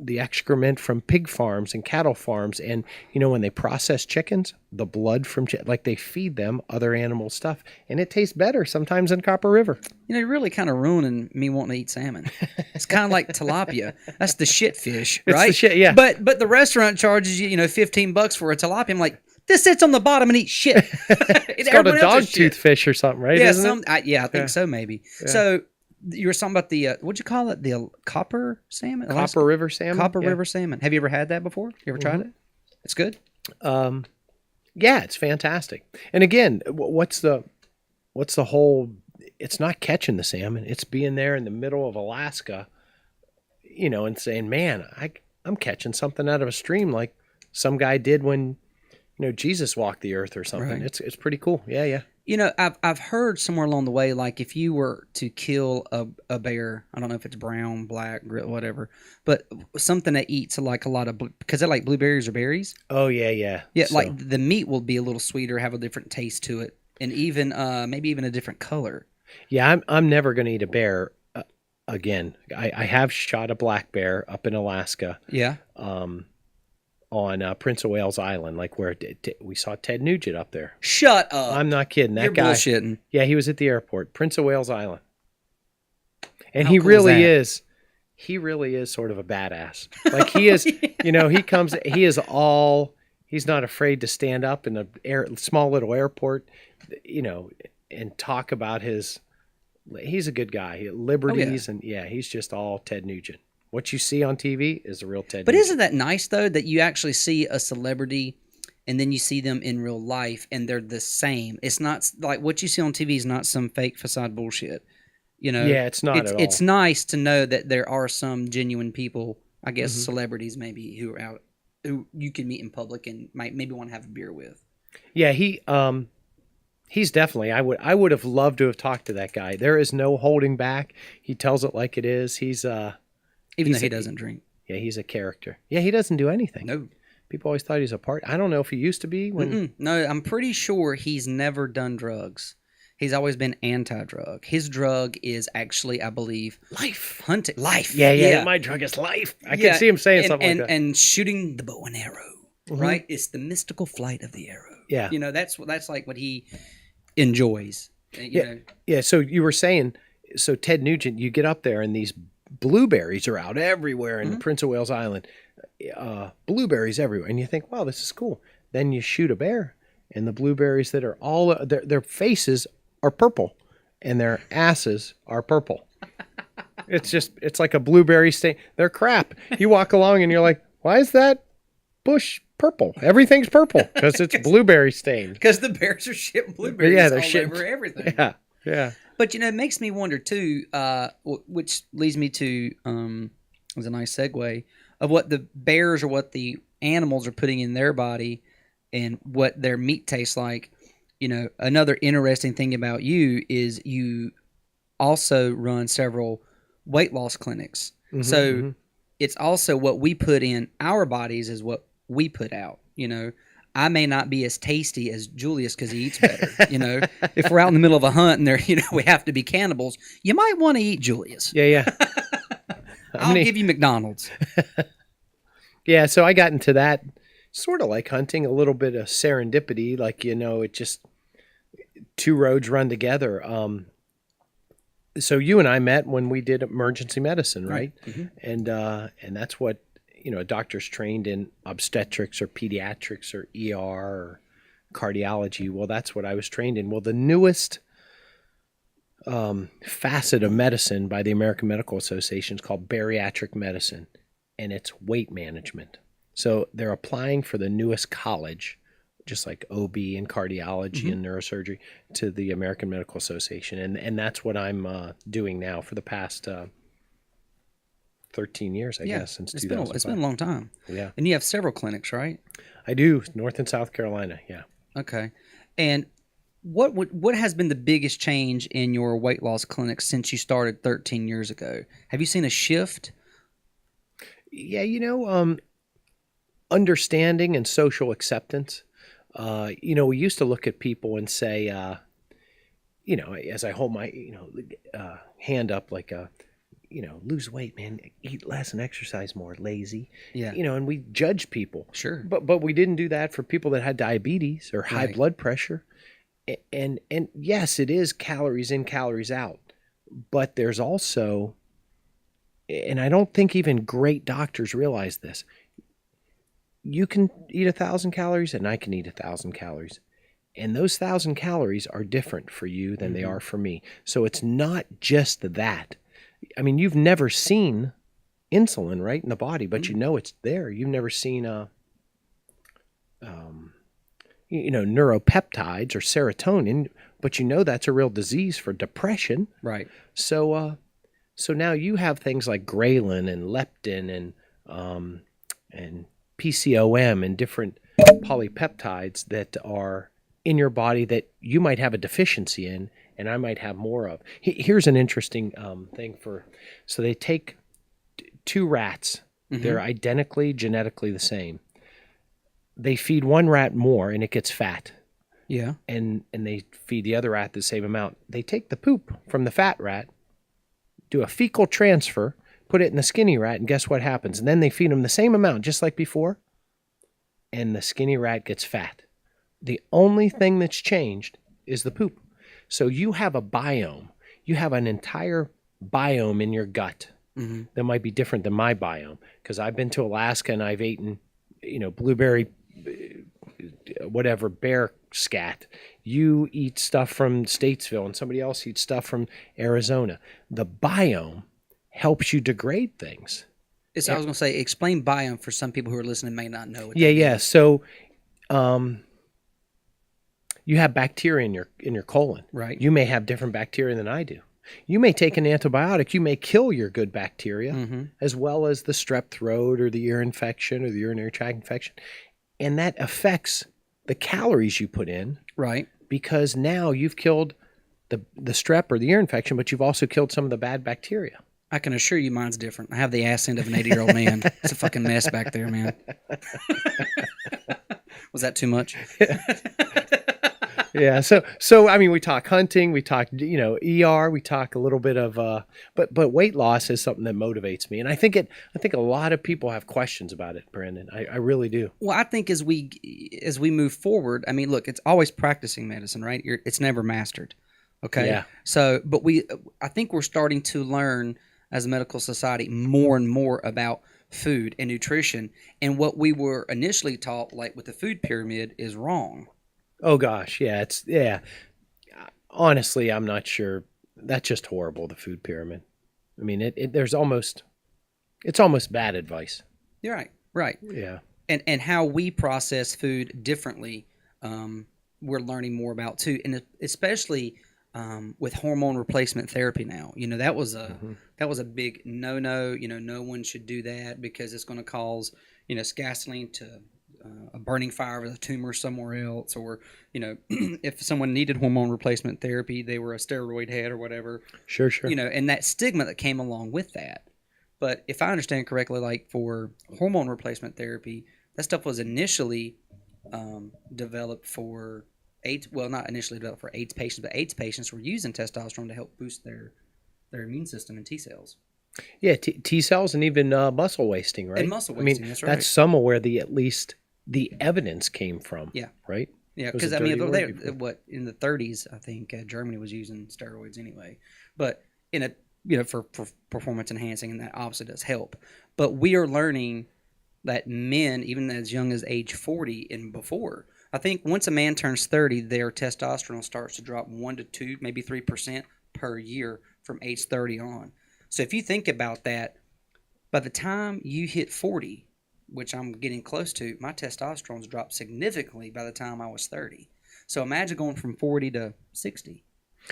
[SPEAKER 3] the excrement from pig farms and cattle farms. And, when they process chickens, the blood from like they feed them other animal stuff, and it tastes better sometimes than Copper River.
[SPEAKER 2] You're really kind of ruining me wanting to eat salmon. It's kind of like tilapia. That's the shit fish, right?
[SPEAKER 3] It's the shit, yeah.
[SPEAKER 2] But the restaurant charges you, $15 for a tilapia. I'm like, this sits on the bottom and eats shit.
[SPEAKER 3] It's called a dog tooth fish or something, right?
[SPEAKER 2] Yeah,
[SPEAKER 3] Isn't it?
[SPEAKER 2] I think so, maybe.
[SPEAKER 3] Yeah.
[SPEAKER 2] So You were talking about the what'd you call it? The copper salmon,
[SPEAKER 3] Copper River salmon.
[SPEAKER 2] Copper
[SPEAKER 3] Yeah.
[SPEAKER 2] River salmon. Have you ever had that before? You ever tried it? It's good.
[SPEAKER 3] Yeah, it's fantastic. And again, what's the whole? It's not catching the salmon. It's being there in the middle of Alaska, and saying, "Man, I'm catching something out of a stream like some guy did when, Jesus walked the earth or something."
[SPEAKER 2] Right.
[SPEAKER 3] It's pretty cool. Yeah.
[SPEAKER 2] I've heard somewhere along the way, like if you were to kill a bear, I don't know if it's brown, black, whatever, but something that eats like a lot of because they're like blueberries or berries.
[SPEAKER 3] Oh yeah.
[SPEAKER 2] Yeah,
[SPEAKER 3] So,
[SPEAKER 2] like the meat will be a little sweeter, have a different taste to it, and even maybe even a different color.
[SPEAKER 3] yeah, I'm never going to eat a bear again. I have shot a black bear up in Alaska.
[SPEAKER 2] Yeah.
[SPEAKER 3] On Prince of Wales Island, like where we saw Ted Nugent up there.
[SPEAKER 2] Shut up.
[SPEAKER 3] I'm not kidding. That
[SPEAKER 2] You're
[SPEAKER 3] guy.
[SPEAKER 2] bullshitting.
[SPEAKER 3] Yeah, he was at the airport, Prince of Wales Island, and
[SPEAKER 2] How
[SPEAKER 3] he
[SPEAKER 2] cool
[SPEAKER 3] really
[SPEAKER 2] is
[SPEAKER 3] is. He really is sort of a badass. Like he is. He comes. He is all. He's not afraid to stand up in a small little airport, and talk about his. He's a good guy. Liberties and he's just all Ted Nugent. What you see on TV is the real Ted
[SPEAKER 2] But
[SPEAKER 3] Nugent.
[SPEAKER 2] isn't that nice though that you actually see a celebrity and then you see them in real life and they're the same? It's not like what you see on TV is not some fake facade bullshit.
[SPEAKER 3] Yeah, it's not at all.
[SPEAKER 2] It's nice to know that there are some genuine people, I guess celebrities maybe, who are out who you can meet in public and might maybe want to have a beer with.
[SPEAKER 3] Yeah, he's definitely. I would have loved to have talked to that guy. There is no holding back. He tells it like it is.
[SPEAKER 2] Even though he doesn't drink.
[SPEAKER 3] Yeah, he's a character. Yeah, he doesn't do anything.
[SPEAKER 2] No.
[SPEAKER 3] People always thought he was a part. I don't know if he used to be when.
[SPEAKER 2] No, I'm pretty sure he's never done drugs. He's always been anti-drug. His drug is actually, I believe,
[SPEAKER 3] Life.
[SPEAKER 2] hunting. Life.
[SPEAKER 3] Yeah. My drug is life. I can see him saying something like that.
[SPEAKER 2] And shooting the bow and arrow, right? It's the mystical flight of the arrow.
[SPEAKER 3] Yeah.
[SPEAKER 2] That's like what he enjoys.
[SPEAKER 3] Yeah. So you were saying, so Ted Nugent, you get up there and these blueberries are out everywhere in Prince of Wales Island. Blueberries everywhere, and you think, "Wow, this is cool." Then you shoot a bear, and the blueberries that are all their faces are purple, and their asses are purple. It's like a blueberry stain. They're crap. You walk along and you're like, "Why is that bush purple? Everything's purple because it's blueberry stained."
[SPEAKER 2] Because the bears are shitting blueberries all
[SPEAKER 3] shitting
[SPEAKER 2] over everything.
[SPEAKER 3] Yeah.
[SPEAKER 2] But it makes me wonder too, which leads me to was a nice segue of what the bears or what the animals are putting in their body and what their meat tastes like. Another interesting thing about you is you also run several weight loss clinics. It's also what we put in our bodies is what we put out. I may not be as tasty as Julius because he eats better. If we're out in the middle of a hunt and we have to be cannibals, you might want to eat Julius.
[SPEAKER 3] Yeah.
[SPEAKER 2] I'll give you McDonald's.
[SPEAKER 3] Yeah, so I got into that sort of like hunting, a little bit of serendipity, like it just two roads run together. So you and I met when we did emergency medicine, right? And that's what a doctor's trained in obstetrics or pediatrics or ER or cardiology. Well, that's what I was trained in. Well, the newest facet of medicine by the American Medical Association is called bariatric medicine, and it's weight management. So they're applying for the newest college, just like OB and cardiology and neurosurgery, to the American Medical Association. And that's what I'm doing now for the past 13 years, I guess, since 2005.
[SPEAKER 2] It's been a long time.
[SPEAKER 3] Yeah.
[SPEAKER 2] And you have several clinics, right?
[SPEAKER 3] I do, North and South Carolina, yeah.
[SPEAKER 2] Okay. And what has been the biggest change in your weight loss clinic since you started 13 years ago? Have you seen a shift?
[SPEAKER 3] Yeah, understanding and social acceptance. We used to look at people and say, as I hold my, hand up like lose weight, man, eat less and exercise more, lazy.
[SPEAKER 2] Yeah.
[SPEAKER 3] And we judge people.
[SPEAKER 2] Sure.
[SPEAKER 3] But we didn't do that for people that had diabetes or high blood pressure. And yes, it is calories in, calories out. But there's also, and I don't think even great doctors realize this, you can eat 1,000 calories and I can eat 1,000 calories. And those 1,000 calories are different for you than they are for me. So it's not just that. I mean, you've never seen insulin, right, in the body, but you know it's there. You've never seen neuropeptides or serotonin, but you know that's a real disease for depression.
[SPEAKER 2] Right.
[SPEAKER 3] So now you have things like ghrelin and leptin and PCOM and different polypeptides that are in your body that you might have a deficiency in, and I might have more of. Here's an interesting thing so they take two rats. They're identically genetically the same. They feed one rat more and it gets fat.
[SPEAKER 2] Yeah.
[SPEAKER 3] And they feed the other rat the same amount. They take the poop from the fat rat, do a fecal transfer, put it in the skinny rat, and guess what happens? And then they feed them the same amount, just like before, and the skinny rat gets fat. The only thing that's changed is the poop. So you have a biome. You have an entire biome in your gut that might be different than my biome, because I've been to Alaska and I've eaten, blueberry, whatever, bear scat. You eat stuff from Statesville and somebody else eats stuff from Arizona. The biome helps you degrade things.
[SPEAKER 2] I was going to say, explain biome for some people who are listening may not know what that
[SPEAKER 3] Yeah.
[SPEAKER 2] means.
[SPEAKER 3] So, you have bacteria in your colon.
[SPEAKER 2] Right.
[SPEAKER 3] You may have different bacteria than I do. You may take an antibiotic. You may kill your good bacteria, as well as the strep throat or the ear infection or the urinary tract infection. And that affects the calories you put in.
[SPEAKER 2] Right.
[SPEAKER 3] Because now you've killed the strep or the ear infection, but you've also killed some of the bad bacteria.
[SPEAKER 2] I can assure you mine's different. I have the accent of an 80-year-old man. It's a fucking mess back there, man. Was that too much?
[SPEAKER 3] Yeah. So I mean, we talk hunting, we talk, ER, we talk a little bit of, but weight loss is something that motivates me. And I think a lot of people have questions about it, Brandon. I really do.
[SPEAKER 2] Well, I think as we move forward, I mean, look, it's always practicing medicine, right? It's never mastered. Okay.
[SPEAKER 3] Yeah.
[SPEAKER 2] So, but I think we're starting to learn as a medical society more and more about food and nutrition, and what we were initially taught, like with the food pyramid, is wrong.
[SPEAKER 3] Oh gosh, yeah. Honestly, I'm not sure. That's just horrible. The food pyramid. I mean, it's almost bad advice.
[SPEAKER 2] You're right.
[SPEAKER 3] Yeah.
[SPEAKER 2] And how we process food differently, we're learning more about too, and especially with hormone replacement therapy now. That was a big no. No one should do that because it's going to cause scaffolding to a burning fire with a tumor somewhere else, or if someone needed hormone replacement therapy, they were a steroid head or whatever.
[SPEAKER 3] Sure.
[SPEAKER 2] And that stigma that came along with that. But if I understand correctly, like for hormone replacement therapy, that stuff was initially developed for AIDS. Well, not initially developed for AIDS patients, but AIDS patients were using testosterone to help boost their immune system and T cells.
[SPEAKER 3] Yeah, T cells and even muscle wasting, right?
[SPEAKER 2] And muscle wasting, that's right.
[SPEAKER 3] That's some of where at least the evidence came from.
[SPEAKER 2] Yeah.
[SPEAKER 3] Right?
[SPEAKER 2] Yeah, because in the 30s, I think Germany was using steroids anyway, but for performance enhancing, and that obviously does help. But we are learning that men, even as young as age 40 and before, I think once a man turns 30, their testosterone starts to drop 1 to 2, maybe 3% per year from age 30 on. So if you think about that, by the time you hit 40, which I'm getting close to, my testosterone's dropped significantly by the time I was 30. So imagine going from 40 to 60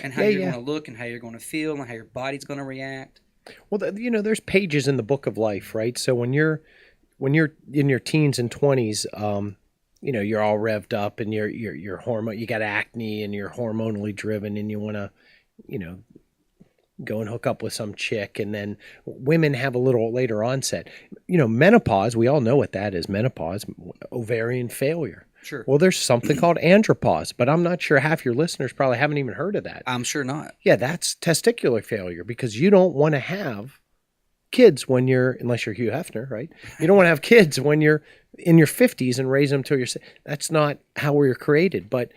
[SPEAKER 2] and how you're going to look and how you're going to feel and how your body's going to react.
[SPEAKER 3] Well, there's pages in the book of life, right? So when you're in your teens and 20s, you're all revved up and your hormone, you got acne and you're hormonally driven and you want to, go and hook up with some chick, and then women have a little later onset. Menopause, we all know what that is, menopause, ovarian failure.
[SPEAKER 2] Sure.
[SPEAKER 3] Well, there's something called andropause, but I'm not sure half your listeners probably haven't even heard of that.
[SPEAKER 2] I'm sure not.
[SPEAKER 3] Yeah, that's testicular failure, because you don't want to have kids unless you're Hugh Hefner, right? You don't want to have kids when you're in your 50s and raise them till you're. That's not how we're created. But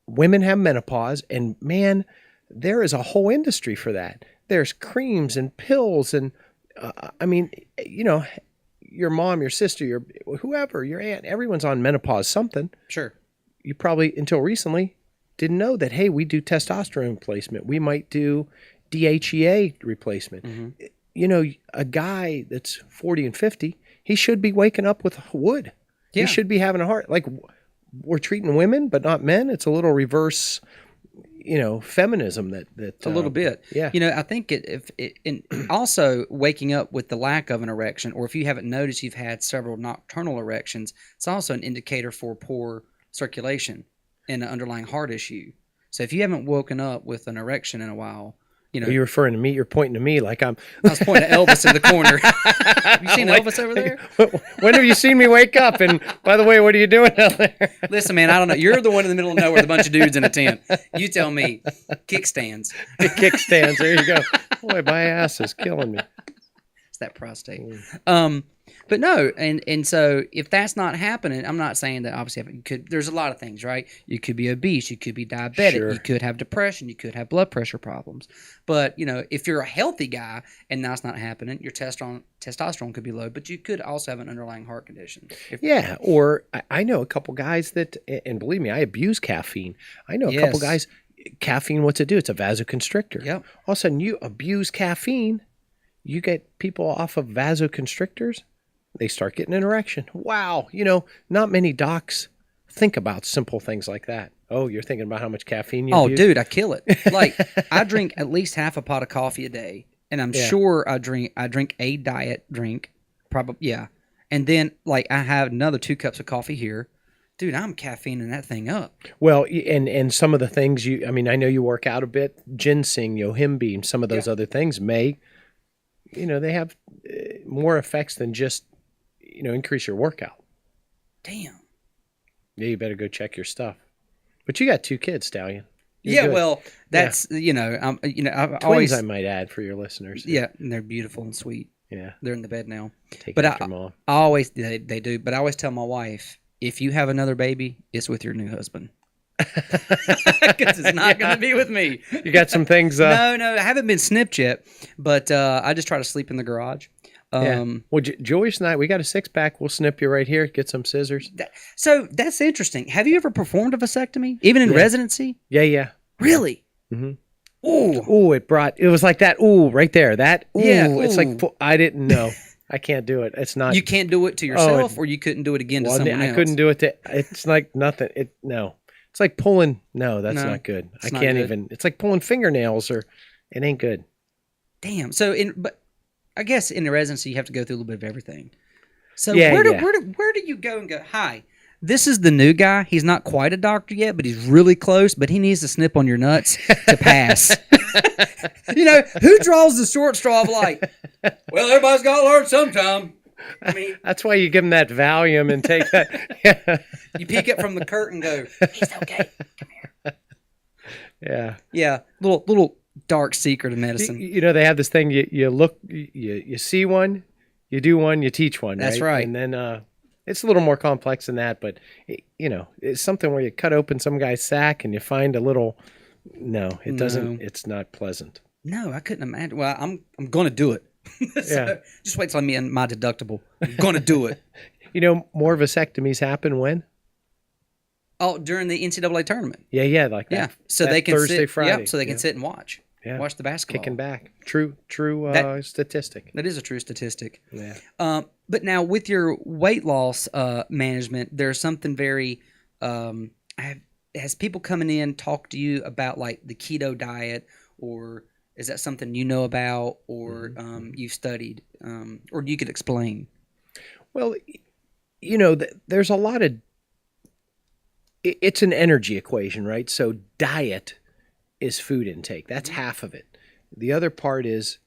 [SPEAKER 3] women have menopause, and man, there is a whole industry for that. There's creams and pills, and your mom, your sister, whoever, your aunt, everyone's on menopause something.
[SPEAKER 2] Sure.
[SPEAKER 3] you probably until recently didn't know that, hey, we do testosterone replacement. We might do DHEA replacement.
[SPEAKER 2] Mm-hmm.
[SPEAKER 3] You know, a guy that's 40 and 50, he should be waking up with wood.
[SPEAKER 2] Yeah.
[SPEAKER 3] He should be having a heart. Like, we're treating women, but not men. It's a little reverse, feminism that
[SPEAKER 2] a little bit.
[SPEAKER 3] Yeah.
[SPEAKER 2] I think and also waking up with the lack of an erection, or if you haven't noticed you've had several nocturnal erections, it's also an indicator for poor circulation and an underlying heart issue. So if you haven't woken up with an erection in a while,
[SPEAKER 3] Are you referring to me? You're pointing to me like I'm.
[SPEAKER 2] I was pointing to Elvis in the corner. Have you seen Elvis over there?
[SPEAKER 3] When have you seen me wake up? And by the way, what are you doing out there?
[SPEAKER 2] Listen, man, I don't know. You're the one in the middle of nowhere with a bunch of dudes in a tent. You tell me. Kickstands.
[SPEAKER 3] Kickstands. There you go. Boy, my ass is killing me.
[SPEAKER 2] It's that prostate. But no, and so if that's not happening, I'm not saying that obviously you could. There's a lot of things, right? You could be obese, you could be diabetic,
[SPEAKER 3] Sure.
[SPEAKER 2] you could have depression, you could have blood pressure problems. But if you're a healthy guy and that's not happening, your testosterone could be low, but you could also have an underlying heart condition.
[SPEAKER 3] Yeah, or I know a couple guys that, and believe me, I abuse caffeine. I know a couple guys. Caffeine, what's it do? It's a vasoconstrictor.
[SPEAKER 2] Yep.
[SPEAKER 3] All of a sudden, you abuse caffeine, you get people off of vasoconstrictors. They start getting an erection. Wow. Not many docs think about simple things like that. Oh, you're thinking about how much caffeine you abuse?
[SPEAKER 2] Dude, I kill it. Like, I drink at least half a pot of coffee a day, and I'm sure I drink a diet drink, probably, yeah. And then, like, I have another 2 cups of coffee here. Dude, I'm caffeining that thing up.
[SPEAKER 3] Well, and some of the things I know you work out a bit, ginseng, yohimbine, some of those other things may, they have more effects than just, increase your workout.
[SPEAKER 2] Damn.
[SPEAKER 3] Yeah, you better go check your stuff. But you got 2 kids, Stallion.
[SPEAKER 2] You're good. Well, that's I've
[SPEAKER 3] Twins,
[SPEAKER 2] always,
[SPEAKER 3] I might add for your listeners.
[SPEAKER 2] Yeah, and they're beautiful and sweet.
[SPEAKER 3] Yeah,
[SPEAKER 2] they're in the bed now.
[SPEAKER 3] Take
[SPEAKER 2] but
[SPEAKER 3] after mom.
[SPEAKER 2] I always they do. But I always tell my wife, if you have another baby, it's with your new husband. Because it's not going to be with me.
[SPEAKER 3] You got some things.
[SPEAKER 2] No, I haven't been snipped yet, but I just try to sleep in the garage.
[SPEAKER 3] Well, Joyce and I, we got a 6-pack. We'll snip you right here. Get some scissors.
[SPEAKER 2] So that's interesting. Have you ever performed a vasectomy, even in residency?
[SPEAKER 3] Yeah.
[SPEAKER 2] Really?
[SPEAKER 3] Mm-hmm. Ooh, it was like that. Ooh, right there. That. Ooh, it's like I didn't know. I can't do it. It's not.
[SPEAKER 2] You can't do it to yourself, or you couldn't do it again to someone else.
[SPEAKER 3] I couldn't do it to. It's like nothing. No. It's like pulling. No, that's not good. I can't even. It's like pulling fingernails, or it ain't good.
[SPEAKER 2] Damn. So but I guess in the residency you have to go through a little bit of everything. So where do you go and go? Hi, this is the new guy. He's not quite a doctor yet, but he's really close. But he needs to snip on your nuts to pass. Who draws the short straw of like? Well, everybody's got to learn sometime. I mean,
[SPEAKER 3] that's why you give him that Valium and take that.
[SPEAKER 2] You peek it from the curtain and go, he's okay. Come here.
[SPEAKER 3] Yeah.
[SPEAKER 2] Yeah. Little dark secret of medicine.
[SPEAKER 3] They have this thing. You look, you see one, you do one, you teach one.
[SPEAKER 2] That's right.
[SPEAKER 3] And then it's a little more complex than that, but it's something where you cut open some guy's sack and you find a little. No, it doesn't. It's not pleasant.
[SPEAKER 2] No, I couldn't imagine. Well, I'm going to do it. So just wait till I'm in my deductible. I'm going to do it.
[SPEAKER 3] More vasectomies happen when?
[SPEAKER 2] Oh, during the NCAA tournament.
[SPEAKER 3] Yeah, like that.
[SPEAKER 2] Yeah, so
[SPEAKER 3] that
[SPEAKER 2] they can
[SPEAKER 3] Thursday,
[SPEAKER 2] sit.
[SPEAKER 3] Friday.
[SPEAKER 2] Yep, so they can sit and watch.
[SPEAKER 3] Yeah.
[SPEAKER 2] Watch the basketball.
[SPEAKER 3] Kicking back. True statistic.
[SPEAKER 2] That is a true statistic.
[SPEAKER 3] Yeah.
[SPEAKER 2] But now with your weight loss management, there's something very. Has people coming in talk to you about like the keto diet, or is that something you know about, or you've studied, or you could explain?
[SPEAKER 3] Well, there's a lot of. It's an energy equation, right? So diet is food intake. That's half of it. The other part is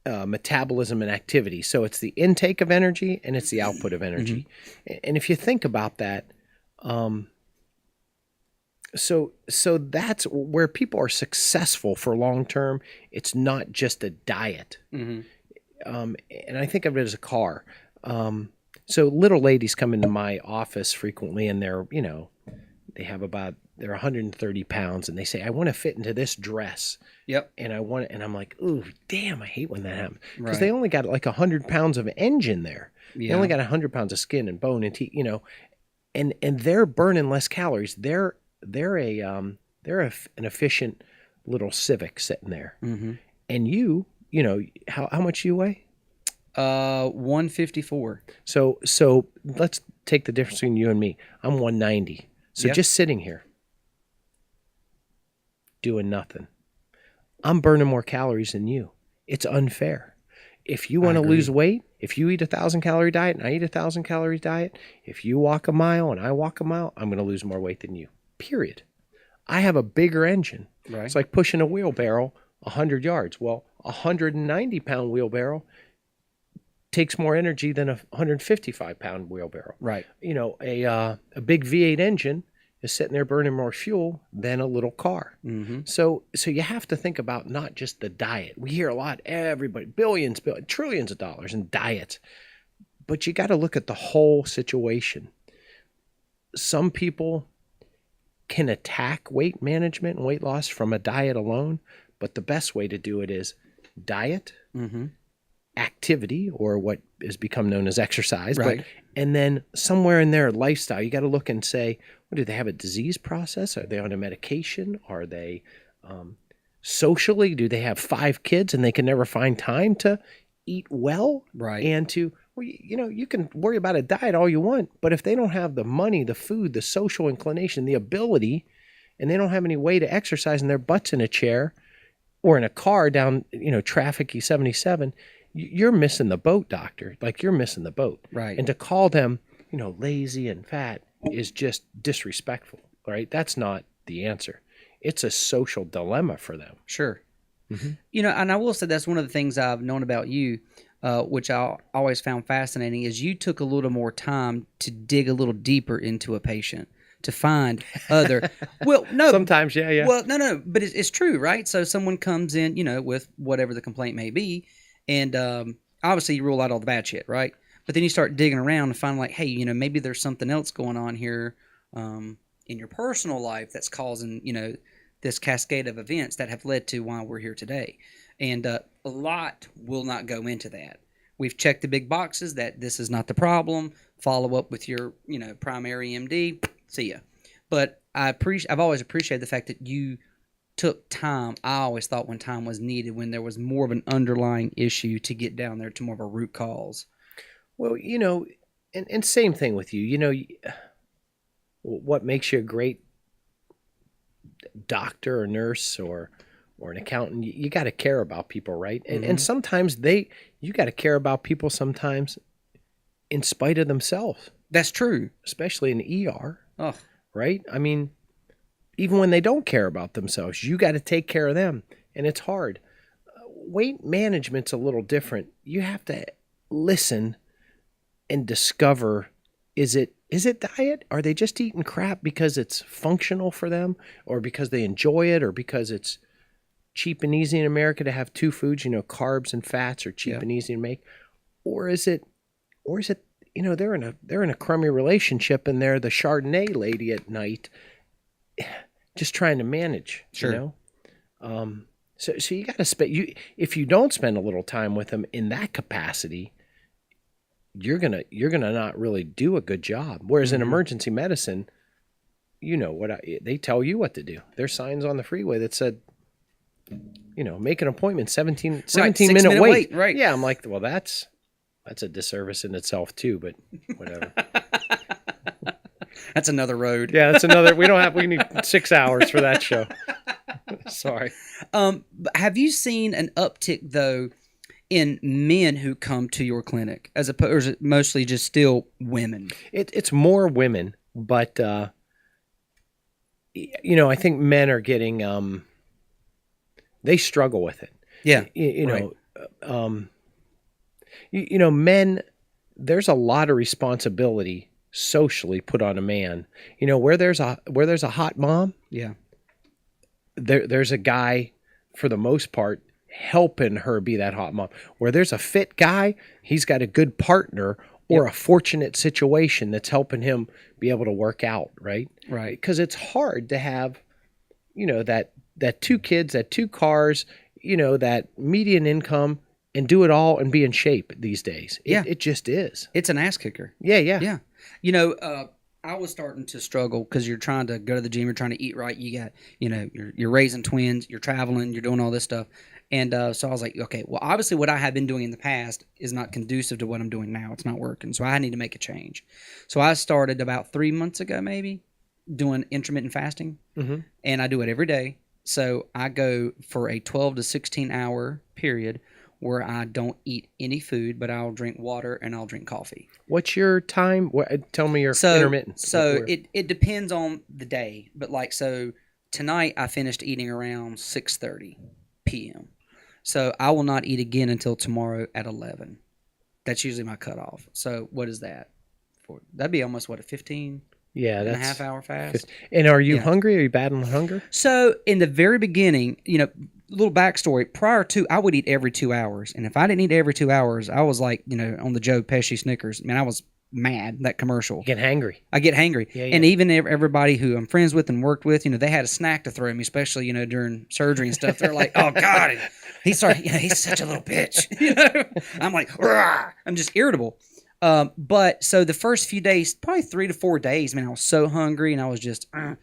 [SPEAKER 3] metabolism and activity. So it's the intake of energy and it's the output of energy. And if you think about that, so that's where people are successful for long term. It's not just a diet. And I think of it as a car. So little ladies come into my office frequently, and they're they're 130 pounds, and they say, I want to fit into this dress.
[SPEAKER 2] Yep.
[SPEAKER 3] And I'm like, ooh, damn, I hate when that happens. Because
[SPEAKER 2] Right.
[SPEAKER 3] they only got like 100 pounds of engine there.
[SPEAKER 2] Yeah.
[SPEAKER 3] They only got 100 pounds of skin and bone and teeth, and they're burning less calories. They're an efficient little Civic sitting there.
[SPEAKER 2] Mm-hmm.
[SPEAKER 3] And you know, how much you weigh?
[SPEAKER 2] 154.
[SPEAKER 3] So let's take the difference between you and me. I'm 190. So
[SPEAKER 2] Yep.
[SPEAKER 3] just sitting here doing nothing, I'm burning more calories than you. It's unfair. If you want to lose weight, if you eat 1,000-calorie diet and I eat 1,000-calorie diet, if you walk a mile and I walk a mile, I'm going to lose more weight than you. Period. I have a bigger engine.
[SPEAKER 2] Right.
[SPEAKER 3] It's like pushing a wheelbarrow 100 yards. Well, a 190-pound wheelbarrow takes more energy than a 155-pound wheelbarrow.
[SPEAKER 2] Right.
[SPEAKER 3] You know, a big V8 engine is sitting there burning more fuel than a little car.
[SPEAKER 2] Mm-hmm.
[SPEAKER 3] So you have to think about not just the diet. We hear a lot, everybody, billions, trillions of dollars in diets, but you got to look at the whole situation. Some people can attack weight management and weight loss from a diet alone, but the best way to do it is diet,
[SPEAKER 2] Mm-hmm.
[SPEAKER 3] activity, or what has become known as exercise,
[SPEAKER 2] Right.
[SPEAKER 3] but and then somewhere in their lifestyle, you got to look and say, well, do they have a disease process? Are they on a medication? Are they socially? Do they have 5 kids and they can never find time to eat well?
[SPEAKER 2] Right.
[SPEAKER 3] And to, well, you know, you can worry about a diet all you want, but if they don't have the money, the food, the social inclination, the ability, and they don't have any way to exercise and their butt's in a chair or in a car down, you know, trafficy 77, you're missing the boat, doctor. Like, you're missing the boat.
[SPEAKER 2] Right.
[SPEAKER 3] And to call them, you know, lazy and fat is just disrespectful, right? That's not the answer. It's a social dilemma for them.
[SPEAKER 2] Sure.
[SPEAKER 3] Mm-hmm.
[SPEAKER 2] You know, and I will say that's one of the things I've known about you, which I always found fascinating, is you took a little more time to dig a little deeper into a patient to find other. Well, no.
[SPEAKER 3] Sometimes, yeah.
[SPEAKER 2] Well, no, but it's true, right? So someone comes in, you know, with whatever the complaint may be, and obviously you rule out all the bad shit, right? But then you start digging around and find, like, hey, you know, maybe there's something else going on here in your personal life that's causing, you know, this cascade of events that have led to why we're here today. And a lot will not go into that. We've checked the big boxes that this is not the problem. Follow up with your, you know, primary MD. See ya. But I've always appreciated the fact that you took time. I always thought when time was needed, when there was more of an underlying issue, to get down there to more of a root cause.
[SPEAKER 3] Well, you know, and same thing with you. You know, what makes you a great doctor or nurse or an accountant? You got to care about people, right? And,
[SPEAKER 2] Mm-hmm.
[SPEAKER 3] and sometimes you got to care about people sometimes in spite of themselves.
[SPEAKER 2] That's true.
[SPEAKER 3] Especially in the ER,
[SPEAKER 2] Oh,
[SPEAKER 3] right? I mean, even when they don't care about themselves, you got to take care of them, and it's hard. Weight management's a little different. You have to listen and discover, is it diet? Are they just eating crap because it's functional for them, or because they enjoy it, or because it's cheap and easy in America to have 2 foods, you know, carbs and fats are cheap
[SPEAKER 2] Yeah.
[SPEAKER 3] and easy to make? Or is it, you know, they're in a crummy relationship and they're the Chardonnay lady at night, just trying to manage,
[SPEAKER 2] Sure.
[SPEAKER 3] you know? So you got to if you don't spend a little time with them in that capacity, you're gonna not really do a good job. Whereas in
[SPEAKER 2] Mhm.
[SPEAKER 3] emergency medicine, you know they tell you what to do. There's signs on the freeway that said, you know, make an appointment, 17 minute wait.
[SPEAKER 2] Right.
[SPEAKER 3] Yeah, I'm like, well, that's a disservice in itself too, but whatever.
[SPEAKER 2] That's another road.
[SPEAKER 3] Yeah, that's another. We need 6 hours for that show. Sorry.
[SPEAKER 2] But have you seen an uptick, though, in men who come to your clinic, as opposed, or is it mostly just still women?
[SPEAKER 3] It's more women, but you know, I think men are getting they struggle with it.
[SPEAKER 2] Yeah,
[SPEAKER 3] You
[SPEAKER 2] right.
[SPEAKER 3] know, you know, men. There's a lot of responsibility socially put on a man. You know, where there's a hot mom,
[SPEAKER 2] Yeah,
[SPEAKER 3] there's a guy, for the most part, helping her be that hot mom. Where there's a fit guy, he's got a good partner or a fortunate situation that's helping him be able to work out, right?
[SPEAKER 2] right.
[SPEAKER 3] Because it's hard to have, you know, that 2 kids, that 2 cars, you know, that median income, and do it all and be in shape these days.
[SPEAKER 2] Yeah.
[SPEAKER 3] It just is.
[SPEAKER 2] It's an ass kicker.
[SPEAKER 3] Yeah.
[SPEAKER 2] Yeah. You know, I was starting to struggle because you're trying to go to the gym, you're trying to eat right. You got, you're raising twins, you're traveling, you're doing all this stuff. And so I was like, okay, well, obviously what I had been doing in the past is not conducive to what I'm doing now. It's not working. So I need to make a change. So I started about 3 months ago, maybe, doing intermittent fasting. And I do it every day. So I go for a 12 to 16 hour period where I don't eat any food, but I'll drink water and I'll drink coffee.
[SPEAKER 3] What's your time? Tell me your intermittent.
[SPEAKER 2] So it depends on the day, but so tonight I finished eating around 6:30 p.m. So I will not eat again until tomorrow at 11. That's usually my cutoff. So what is that? That'd be almost a 15 and a half hour fast.
[SPEAKER 3] And are you hungry? Are you battling hunger?
[SPEAKER 2] So in the very beginning, little backstory. Prior to, I would eat every 2 hours, and if I didn't eat every 2 hours, I was like, on the Joe Pesci Snickers. Man, I was mad. That commercial.
[SPEAKER 3] You get hangry.
[SPEAKER 2] I get hangry, and even everybody who I'm friends with and worked with, they had a snack to throw me, especially during surgery and stuff. They're like, "Oh God, he's such a little bitch." I'm like, "Rah!" I'm just irritable. But so the first few days, probably 3 to 4 days, man, I was so hungry and I was just, but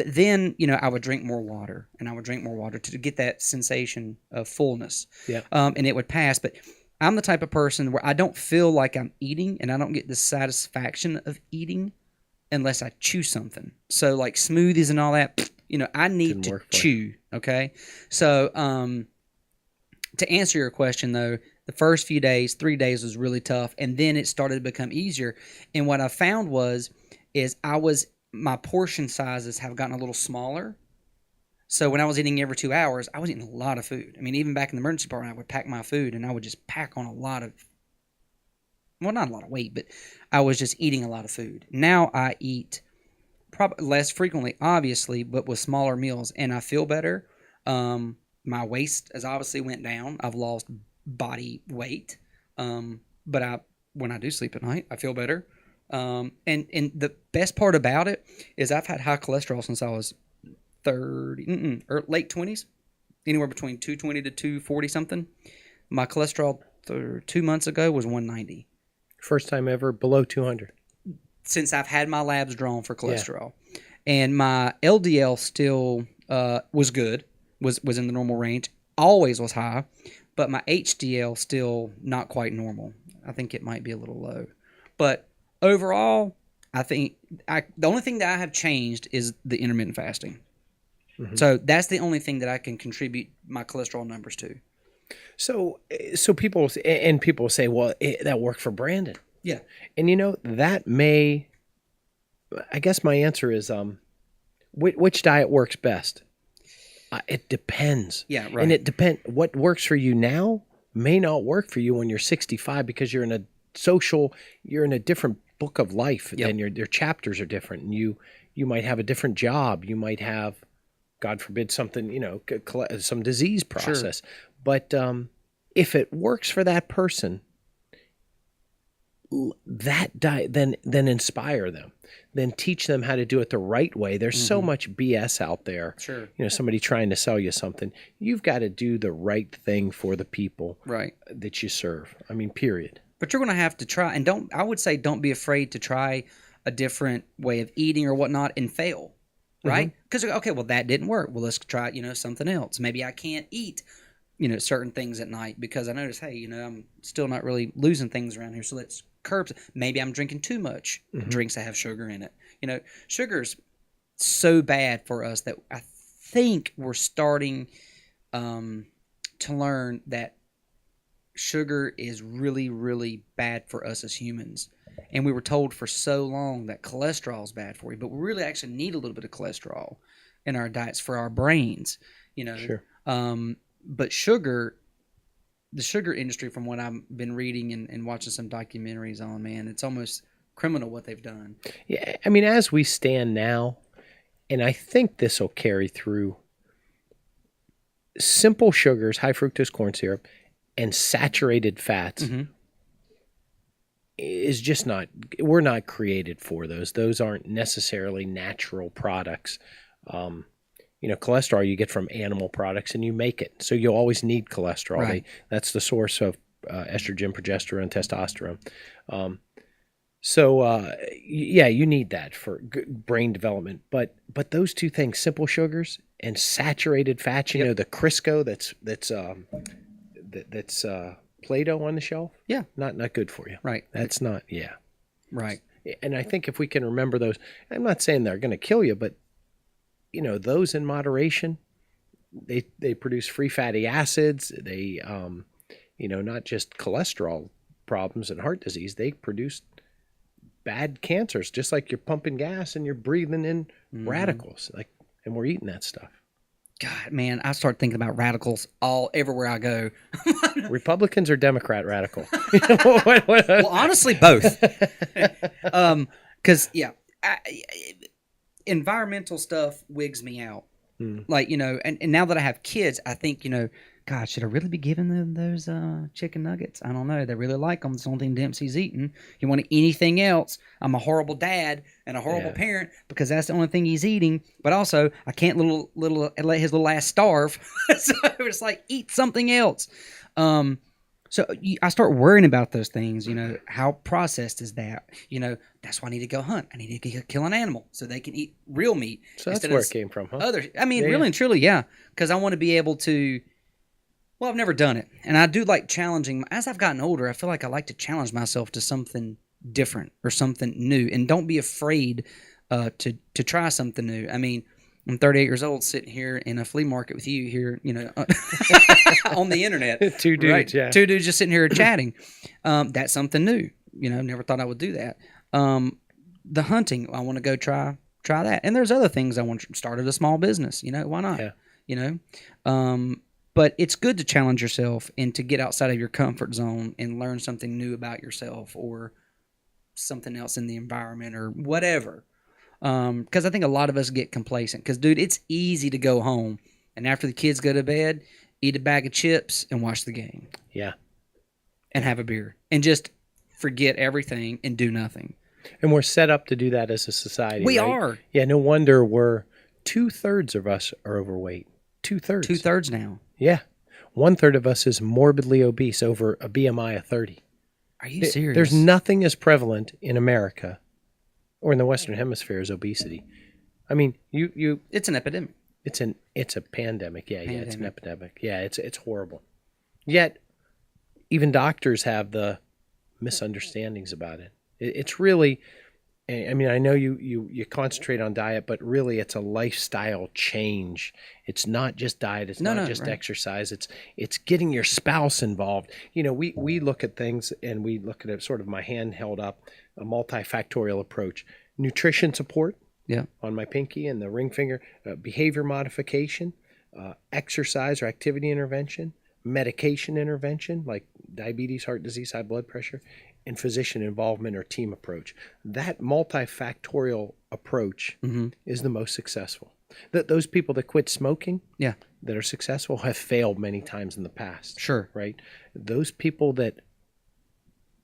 [SPEAKER 2] then, I would drink more water and I would drink more water to get that sensation of fullness.
[SPEAKER 3] Yeah.
[SPEAKER 2] And it would pass. But I'm the type of person where I don't feel like I'm eating and I don't get the satisfaction of eating unless I chew something. So like smoothies and all that, I need to chew. Okay. So, to answer your question though, the first few days, 3 days was really tough, and then it started to become easier. And what I found is my portion sizes have gotten a little smaller. So when I was eating every 2 hours, I was eating a lot of food. I mean, even back in the emergency department, I would pack my food, and I would just pack on not a lot of weight, but I was just eating a lot of food. Now I eat probably less frequently, obviously, but with smaller meals, and I feel better. My waist has obviously went down. I've lost body weight, but when I do sleep at night, I feel better. And the best part about it is I've had high cholesterol since I was 30 or late 20s, anywhere between 220 to 240 something. My cholesterol 2 months ago was 190.
[SPEAKER 3] First time ever below 200
[SPEAKER 2] since I've had my labs drawn for cholesterol. And my LDL still was good, was in the normal range, always was high. But my HDL still not quite normal. I think it might be a little low. But overall, I think the only thing that I have changed is the intermittent fasting. So that's the only thing that I can contribute my cholesterol numbers to.
[SPEAKER 3] So people say, well, that worked for Brandon.
[SPEAKER 2] Yeah.
[SPEAKER 3] And that may, I guess my answer is, which diet works best? It depends.
[SPEAKER 2] Yeah, right.
[SPEAKER 3] And it depends. What works for you now may not work for you when you're 65 because you're in a different book of life.
[SPEAKER 2] Yep.
[SPEAKER 3] And your chapters are different. And you might have a different job. You might have, God forbid, something, some disease process. Sure. But if it works for that person, that diet, then inspire them. Then teach them how to do it the right way. There's so much BS out there. Sure. Somebody trying to sell you something. You've got to do the right thing for the people that you serve. I mean, period. But
[SPEAKER 2] you're going to have to try, and I would say don't be afraid to try a different way of eating or whatnot and fail, right? Because, okay, well, that didn't work. Well, let's try, something else. Maybe I can't eat, certain things at night because I notice, hey, I'm still not really losing things around here. So let's curb. Maybe I'm drinking too much drinks that have sugar in it. Sugar's so bad for us that I think we're starting to learn that sugar is really, really bad for us as humans. And we were told for so long that cholesterol is bad for you, but we really actually need a little bit of cholesterol in our diets for our brains,
[SPEAKER 3] Sure.
[SPEAKER 2] But the sugar industry, from what I've been reading and watching some documentaries on, man, it's almost criminal what they've done.
[SPEAKER 3] Yeah, I mean, as we stand now, and I think this will carry through, simple sugars, high fructose corn syrup, and saturated fats is just not, we're not created for those. Those aren't necessarily natural products. Cholesterol you get from animal products and you make it. So you'll always need cholesterol. Right. That's the source of estrogen, progesterone, testosterone. So yeah, you need that for brain development. But those two things, simple sugars and saturated fats, you know, the Crisco that's Play-Doh on the shelf.
[SPEAKER 2] Yeah.
[SPEAKER 3] Not good for you.
[SPEAKER 2] Right.
[SPEAKER 3] That's not. Yeah.
[SPEAKER 2] Right.
[SPEAKER 3] And I think if we can remember those, I'm not saying they're going to kill you, but you know, those in moderation, they produce free fatty acids. They you know, not just cholesterol problems and heart disease, they produce bad cancers, just like you're pumping gas and you're breathing in radicals, like, and we're eating that stuff.
[SPEAKER 2] God, man, I start thinking about radicals everywhere I go.
[SPEAKER 3] Republicans or Democrat radical?
[SPEAKER 2] Well, honestly, both. Because environmental stuff wigs me out. Like, you know, and now that I have kids, I think, you know, God, should I really be giving them those chicken nuggets? I don't know. They really like them. It's the only thing Dempsey's eating. You want anything else? I'm a horrible dad and a horrible parent because that's the only thing he's eating. But also, I can't let his little ass starve. So it's like, eat something else. So I start worrying about those things. You know, how processed is that? You know, that's why I need to go hunt. I need to go kill an animal so they can eat real meat.
[SPEAKER 3] So that's where it came from, huh?
[SPEAKER 2] I mean, really and truly, yeah. Because I want to be able to. Well, I've never done it, and I do like challenging. As I've gotten older, I feel like I like to challenge myself to something different or something new, and don't be afraid to try something new. I mean, I'm 38 years old, sitting here in a flea market with you here, you know, on the internet.
[SPEAKER 3] Two dudes,
[SPEAKER 2] right? Two dudes just sitting here chatting. That's something new. You know, never thought I would do that. The hunting, I want to go try that, and there's other things I want to start a small business. You know, why not?
[SPEAKER 3] Yeah.
[SPEAKER 2] You know. But it's good to challenge yourself and to get outside of your comfort zone and learn something new about yourself or something else in the environment or whatever. Because I think a lot of us get complacent. Because, dude, it's easy to go home and after the kids go to bed, eat a bag of chips and watch the game.
[SPEAKER 3] Yeah.
[SPEAKER 2] And have a beer. And just forget everything and do nothing.
[SPEAKER 3] And we're set up to do that as a society.
[SPEAKER 2] We
[SPEAKER 3] right?
[SPEAKER 2] are.
[SPEAKER 3] Yeah, no wonder 2/3 of us are overweight. 2/3.
[SPEAKER 2] 2/3 now.
[SPEAKER 3] Yeah. 1/3 of us is morbidly obese over a BMI of 30.
[SPEAKER 2] Are you serious?
[SPEAKER 3] There's nothing as prevalent in America or in the Western Hemisphere as obesity. I mean, you
[SPEAKER 2] it's an epidemic.
[SPEAKER 3] It's a pandemic. Yeah, it's an epidemic. Yeah, it's horrible. Yet even doctors have the misunderstandings about it. It's really, I mean, I know you concentrate on diet, but really it's a lifestyle change. It's not just diet. It's not just exercise. It's getting your spouse involved. You know, we look at things and we look at it sort of my hand held up, a multifactorial approach. Nutrition support on my pinky and the ring finger, behavior modification, exercise or activity intervention, medication intervention like diabetes, heart disease, high blood pressure, and physician involvement or team approach. That multifactorial approach is the most successful. Those people that quit smoking, that are successful, have failed many times in the past.
[SPEAKER 2] Sure.
[SPEAKER 3] Right? Those people that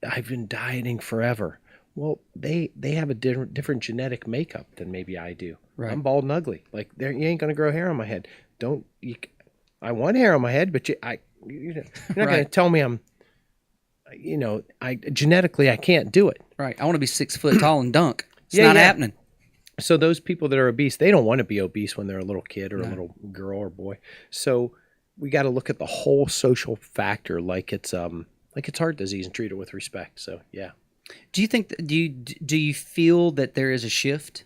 [SPEAKER 3] I've been dieting forever, well, they have a different genetic makeup than maybe I do. Right. I'm bald and ugly. Like, you ain't going to grow hair on my head. I want hair on my head, but you're not going to tell me I'm, genetically I can't do it.
[SPEAKER 2] Right. I want to be 6 foot tall and dunk. It's not happening.
[SPEAKER 3] So those people that are obese, they don't want to be obese when they're a little kid or a little girl or boy. So we got to look at the whole social factor like it's heart disease and treat it with respect. So yeah.
[SPEAKER 2] Do you think do you feel that there is a shift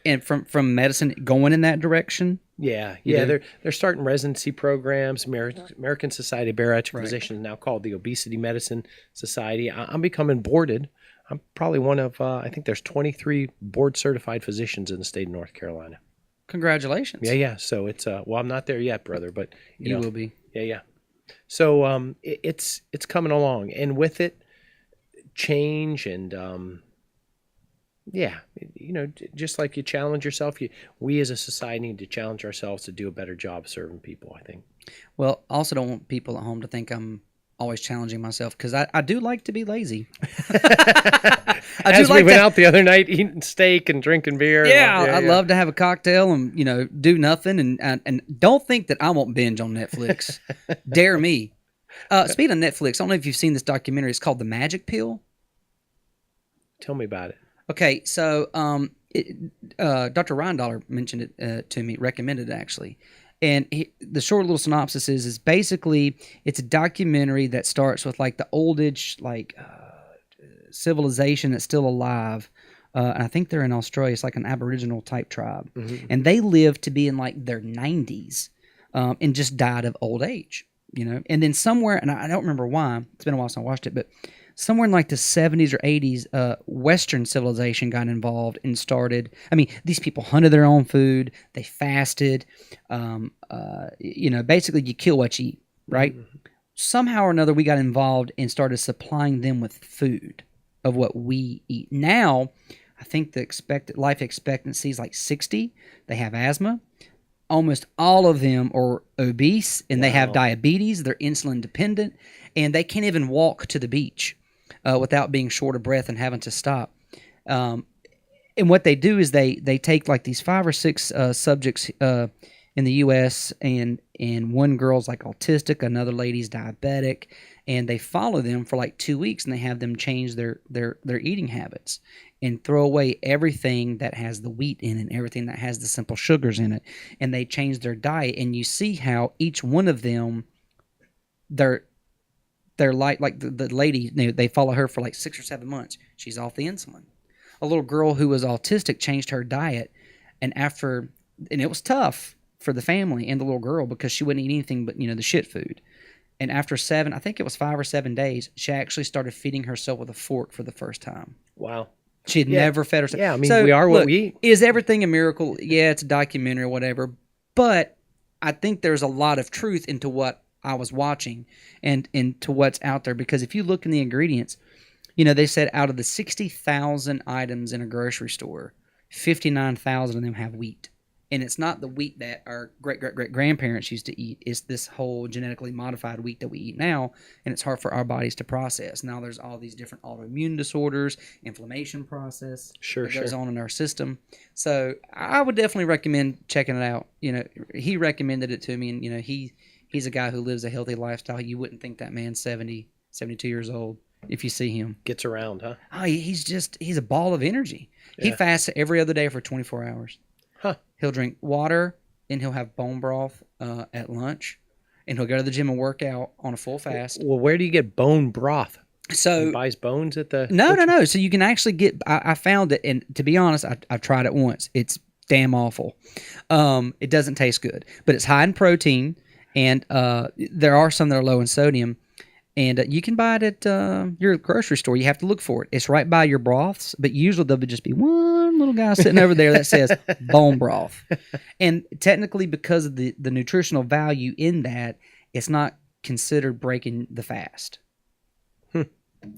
[SPEAKER 2] and from medicine going in that direction?
[SPEAKER 3] Yeah. They're starting residency programs. American Society of Bariatric Physicians, now called the Obesity Medicine Society. I'm becoming boarded. I'm probably one of, I think there's 23 board-certified physicians in the state of North Carolina.
[SPEAKER 2] Congratulations.
[SPEAKER 3] Yeah. So it's, well, I'm not there yet, brother, but
[SPEAKER 2] you will be.
[SPEAKER 3] Yeah. So it's coming along. And with it, change and, just like you challenge yourself, we as a society need to challenge ourselves to do a better job serving people, I think.
[SPEAKER 2] Well, I also don't want people at home to think I'm always challenging myself because I do like to be lazy.
[SPEAKER 3] We went out the other night eating steak and drinking beer.
[SPEAKER 2] I love to have a cocktail and, do nothing and don't think that I won't binge on Netflix. Dare me. Speaking of Netflix, I don't know if you've seen this documentary. It's called The Magic Pill.
[SPEAKER 3] Tell me about it.
[SPEAKER 2] Okay, so Dr. Reindaler mentioned it to me, recommended it actually. And the short little synopsis is basically it's a documentary that starts with like the oldest civilization that's still alive. And I think they're in Australia. It's like an Aboriginal type tribe.
[SPEAKER 3] Mm-hmm.
[SPEAKER 2] And they lived to be in like their 90s and just died of old age, you know. And then somewhere, and I don't remember why, it's been a while since I watched it, but somewhere in like the 70s or 80s, Western civilization got involved and started. I mean, these people hunted their own food. They fasted. You know, basically you kill what you eat, right? Mm-hmm. Somehow or another, we got involved and started supplying them with food of what we eat. Now, I think the life expectancy is like 60. They have asthma. Almost all of them are obese, and they have diabetes. They're insulin dependent, and they can't even walk to the beach without being short of breath and having to stop. And what they do is they take like these 5 or 6 subjects in the U.S. and one girl's like autistic, another lady's diabetic, and they follow them for like 2 weeks, and they have them change their eating habits and throw away everything that has the wheat in it, everything that has the simple sugars in it, and they change their diet. And you see how each one of them, they're like the lady, they follow her for like 6 or 7 months. She's off the insulin. A little girl who was autistic changed her diet, and it was tough for the family and the little girl because she wouldn't eat anything but, you know, the shit food. And after 7, I think it was 5 or 7 days, she actually started feeding herself with a fork for the first time.
[SPEAKER 3] Wow.
[SPEAKER 2] She had never fed herself.
[SPEAKER 3] Yeah, I mean, so, we are what we eat.
[SPEAKER 2] Is everything a miracle? Yeah, it's a documentary or whatever. But I think there's a lot of truth into what I was watching and into what's out there. Because if you look in the ingredients, you know, they said out of the 60,000 items in a grocery store, 59,000 of them have wheat. And it's not the wheat that our great-great-great-grandparents used to eat. It's this whole genetically modified wheat that we eat now, and it's hard for our bodies to process. Now there's all these different autoimmune disorders, inflammation process that goes on in our system. So I would definitely recommend checking it out. You know, he recommended it to me, and, you know, he's a guy who lives a healthy lifestyle. You wouldn't think that man's 70, 72 years old if you see him.
[SPEAKER 3] Gets around, huh?
[SPEAKER 2] Oh, he's a ball of energy. Yeah. He fasts every other day for 24 hours.
[SPEAKER 3] Huh.
[SPEAKER 2] He'll drink water, and he'll have bone broth at lunch, and he'll go to the gym and work out on a full fast.
[SPEAKER 3] Well, where do you get bone broth?
[SPEAKER 2] So
[SPEAKER 3] he buys bones at the
[SPEAKER 2] No. So you can actually get. I found it, and to be honest, I've tried it once. It's damn awful. It doesn't taste good, but it's high in protein, and there are some that are low in sodium. And you can buy it at your grocery store. You have to look for it. It's right by your broths, but usually there'll just be one little guy sitting over there that says bone broth. And technically, because of the nutritional value in that, it's not considered breaking the fast. I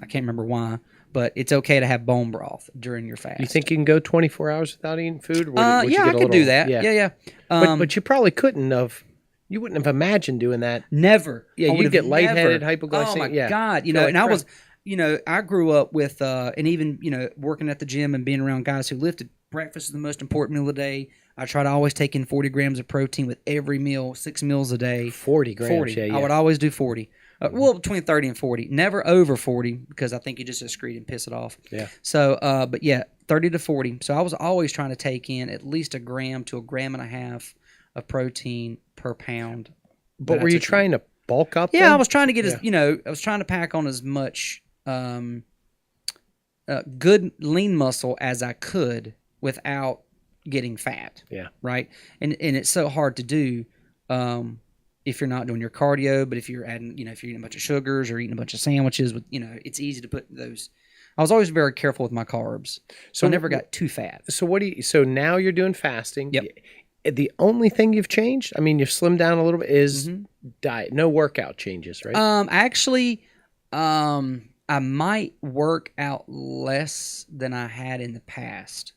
[SPEAKER 2] can't remember why, but it's okay to have bone broth during your fast.
[SPEAKER 3] You think you can go 24 hours without eating food?
[SPEAKER 2] I could do that. Yeah.
[SPEAKER 3] But you probably couldn't have. You wouldn't have imagined doing that.
[SPEAKER 2] Never.
[SPEAKER 3] Yeah, you'd get lightheaded, hypoglycemia.
[SPEAKER 2] Oh, my God. You know, and I was, you know, I grew up with, and even, you know, working at the gym and being around guys who lifted. Breakfast is the most important meal of the day. I try to always take in 40 grams of protein with every meal, 6 meals a day.
[SPEAKER 3] 40 grams, yeah.
[SPEAKER 2] I would always do 40. Well, between 30 and 40. Never over 40 because I think you just excrete and piss it off.
[SPEAKER 3] Yeah.
[SPEAKER 2] So, but yeah, 30 to 40. So I was always trying to take in at least 1 gram to 1.5 grams of protein per pound.
[SPEAKER 3] But were you trying to bulk up?
[SPEAKER 2] Yeah,
[SPEAKER 3] then?
[SPEAKER 2] I was trying to get I was trying to pack on as much good lean muscle as I could without getting fat.
[SPEAKER 3] Yeah.
[SPEAKER 2] Right? And it's so hard to do if you're not doing your cardio, but if you're adding, you know, if you're eating a bunch of sugars or eating a bunch of sandwiches with, you know, it's easy to put those. I was always very careful with my carbs. So I never got too fat.
[SPEAKER 3] So now you're doing fasting.
[SPEAKER 2] Yep.
[SPEAKER 3] The only thing you've changed, I mean, you've slimmed down a little bit, is diet. No workout changes, right?
[SPEAKER 2] Actually, I might work out less than I had in the past,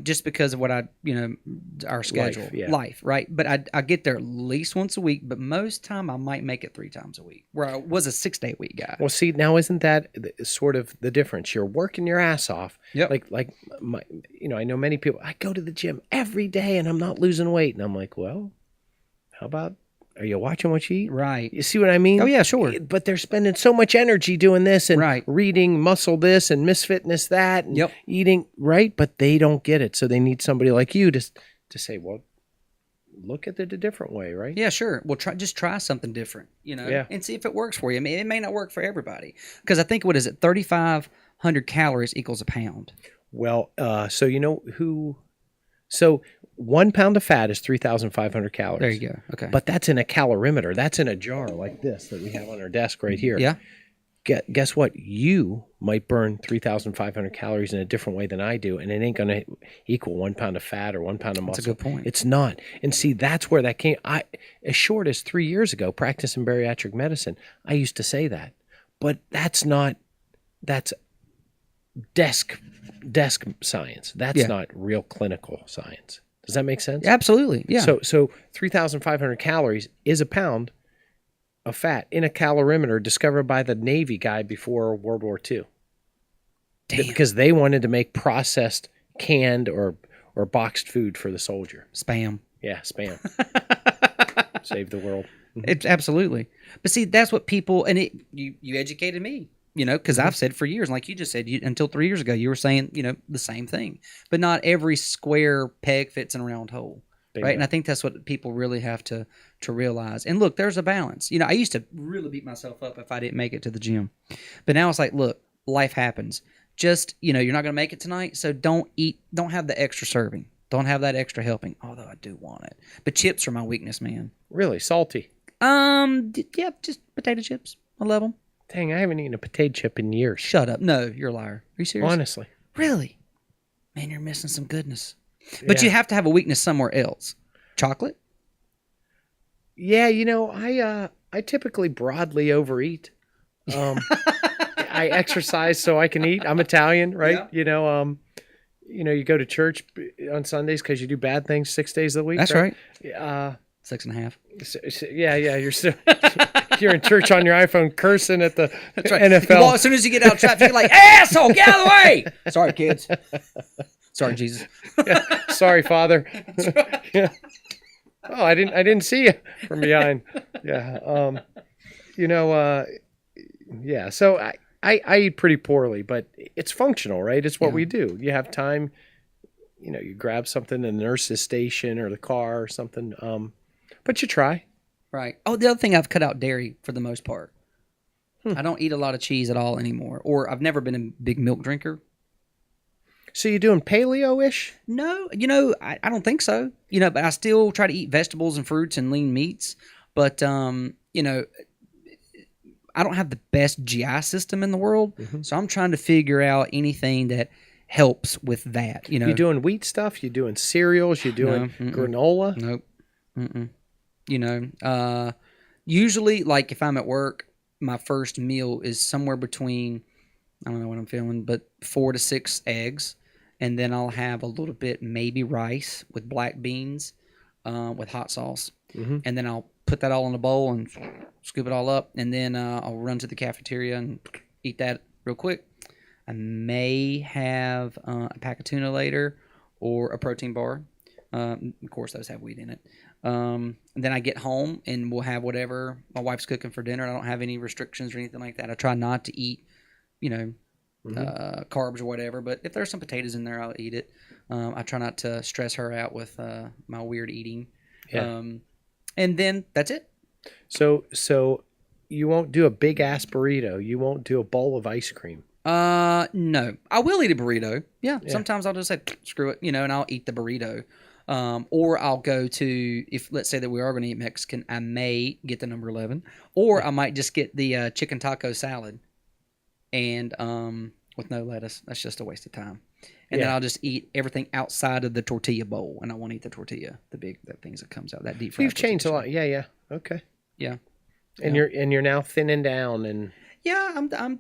[SPEAKER 2] just because of what our schedule, life, right? But I get there at least once a week, but most time I might make it 3 times a week, where I was a 6-day week guy.
[SPEAKER 3] Well, see, now isn't that sort of the difference? You're working your ass off.
[SPEAKER 2] Yep.
[SPEAKER 3] Like my, you know, I know many people, I go to the gym every day and I'm not losing weight. And I'm like, well, how about are you watching what you eat?
[SPEAKER 2] Right.
[SPEAKER 3] You see what I mean?
[SPEAKER 2] Oh, yeah, sure.
[SPEAKER 3] But they're spending so much energy doing this and
[SPEAKER 2] Right.
[SPEAKER 3] reading muscle this and misfitness that and
[SPEAKER 2] Yep.
[SPEAKER 3] eating, right? But they don't get it. So they need somebody like you to say, well, look at it a different way, right?
[SPEAKER 2] Yeah, sure. Well, try something different,
[SPEAKER 3] Yeah.
[SPEAKER 2] and see if it works for you. I mean, it may not work for everybody because I think, what is it, 3,500 calories equals a pound.
[SPEAKER 3] Well, so you know who? So 1 pound of fat is 3,500 calories.
[SPEAKER 2] There you go. Okay.
[SPEAKER 3] But that's in a calorimeter. That's in a jar like this that we have on our desk right here.
[SPEAKER 2] Yeah.
[SPEAKER 3] Guess what? You might burn 3,500 calories in a different way than I do, and it ain't going to equal 1 pound of fat or 1 pound of muscle.
[SPEAKER 2] That's a good point.
[SPEAKER 3] It's not. And see, that's where that came. As short as 3 years ago, practicing bariatric medicine, I used to say that. But that's desk science. That's not real clinical science. Does that make sense?
[SPEAKER 2] Absolutely. Yeah.
[SPEAKER 3] So 3,500 calories is a pound of fat in a calorimeter discovered by the Navy guy before World War II.
[SPEAKER 2] Damn.
[SPEAKER 3] Because they wanted to make processed, canned, or boxed food for the soldier.
[SPEAKER 2] Spam.
[SPEAKER 3] Yeah, spam. Save the world.
[SPEAKER 2] It's absolutely. But see, that's what people, and you educated me, because I've said for years, and like you just said, until 3 years ago, you were saying, the same thing. But not every square peg fits in a round hole. Right. And I think that's what people really have to realize. And look, there's a balance. I used to really beat myself up if I didn't make it to the gym. But now it's like, look, life happens. Just, you're not going to make it tonight. So don't have the extra serving. Don't have that extra helping. Although I do want it. But chips are my weakness, man.
[SPEAKER 3] Really? Salty?
[SPEAKER 2] Yeah, just potato chips. I love them.
[SPEAKER 3] Dang, I haven't eaten a potato chip in years.
[SPEAKER 2] Shut up. No, you're a liar. Are you serious?
[SPEAKER 3] Honestly.
[SPEAKER 2] Really? Man, you're missing some goodness. But you have to have a weakness somewhere else. Chocolate?
[SPEAKER 3] Yeah, I typically broadly overeat. I exercise so I can eat. I'm Italian, right?
[SPEAKER 2] Yeah.
[SPEAKER 3] You go to church on Sundays because you do bad things 6 days a week.
[SPEAKER 2] That's
[SPEAKER 3] right.
[SPEAKER 2] 6.5.
[SPEAKER 3] Yeah. You're still you're in church on your iPhone cursing at the
[SPEAKER 2] That's right.
[SPEAKER 3] NFL.
[SPEAKER 2] Well, as soon as you get out of traffic, you're like, asshole, get out of the way. Sorry, kids. Sorry, Jesus.
[SPEAKER 3] Yeah. Sorry, Father.
[SPEAKER 2] Right.
[SPEAKER 3] Yeah. Oh, I didn't see you from behind. Yeah. Yeah. So I eat pretty poorly, but it's functional, right? It's what we do. You have time, you grab something in the nurse's station or the car or something. But you try.
[SPEAKER 2] Right. Oh, the other thing, I've cut out dairy for the most part. I don't eat a lot of cheese at all anymore. Or I've never been a big milk drinker.
[SPEAKER 3] So you're doing paleo-ish?
[SPEAKER 2] No, I don't think so. But I still try to eat vegetables and fruits and lean meats. But, I don't have the best GI system in the world. Mm-hmm. So I'm trying to figure out anything that helps with that.
[SPEAKER 3] You doing wheat stuff? You doing cereals? You doing granola?
[SPEAKER 2] Nope. Usually, like if I'm at work, my first meal is somewhere between, I don't know what I'm feeling, but 4 to 6 eggs. And then I'll have a little bit, maybe rice with black beans with hot sauce. Mm-hmm. And then I'll put that all in a bowl and scoop it all up. And then I'll run to the cafeteria and eat that real quick. I may have a pack of tuna later or a protein bar. Of course, those have wheat in it. And then I get home and we'll have whatever my wife's cooking for dinner. I don't have any restrictions or anything like that. I try not to eat, carbs or whatever. But if there's some potatoes in there, I'll eat it. I try not to stress her out with my weird eating. Yeah. And then that's it.
[SPEAKER 3] So you won't do a big ass burrito. You won't do a bowl of ice cream.
[SPEAKER 2] No. I will eat a burrito. Yeah. Sometimes I'll just say, screw it, and I'll eat the burrito. Or I'll go to, if let's say that we are going to eat Mexican, I may get the number 11, or I might just get the chicken taco salad and with no lettuce. That's just a waste of time. And then I'll just eat everything outside of the tortilla bowl, and I won't eat the tortilla, that things that comes out, that deep fried.
[SPEAKER 3] You've changed a lot. Yeah. Okay.
[SPEAKER 2] Yeah.
[SPEAKER 3] And you're now thinning down and.
[SPEAKER 2] Yeah, I'm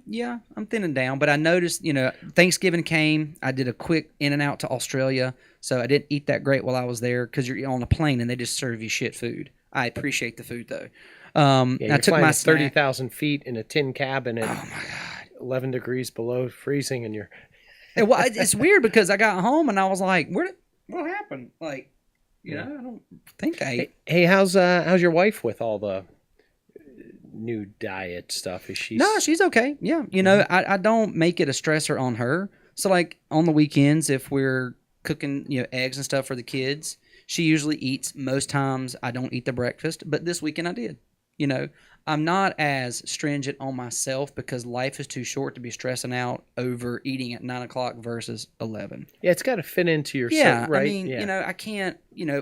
[SPEAKER 2] thinning down, but I noticed, Thanksgiving came. I did a quick in and out to Australia, so I didn't eat that great while I was there because you're on a plane and they just serve you shit food. I appreciate the food though.
[SPEAKER 3] I took my 30,000 feet in a tin cabin at 11 degrees below freezing, and you're.
[SPEAKER 2] Well, it's weird because I got home and I was like, what happened? Like, I don't think I ate.
[SPEAKER 3] Hey, how's your wife with all the new diet stuff? Is she?
[SPEAKER 2] No, she's okay. Yeah, I don't make it a stressor on her. So like on the weekends, if we're cooking, eggs and stuff for the kids, she usually eats. Most times I don't eat the breakfast, but this weekend I did. I'm not as stringent on myself because life is too short to be stressing out over eating at 9 o'clock versus 11.
[SPEAKER 3] Yeah, it's got to fit into your right?
[SPEAKER 2] I mean, I can't.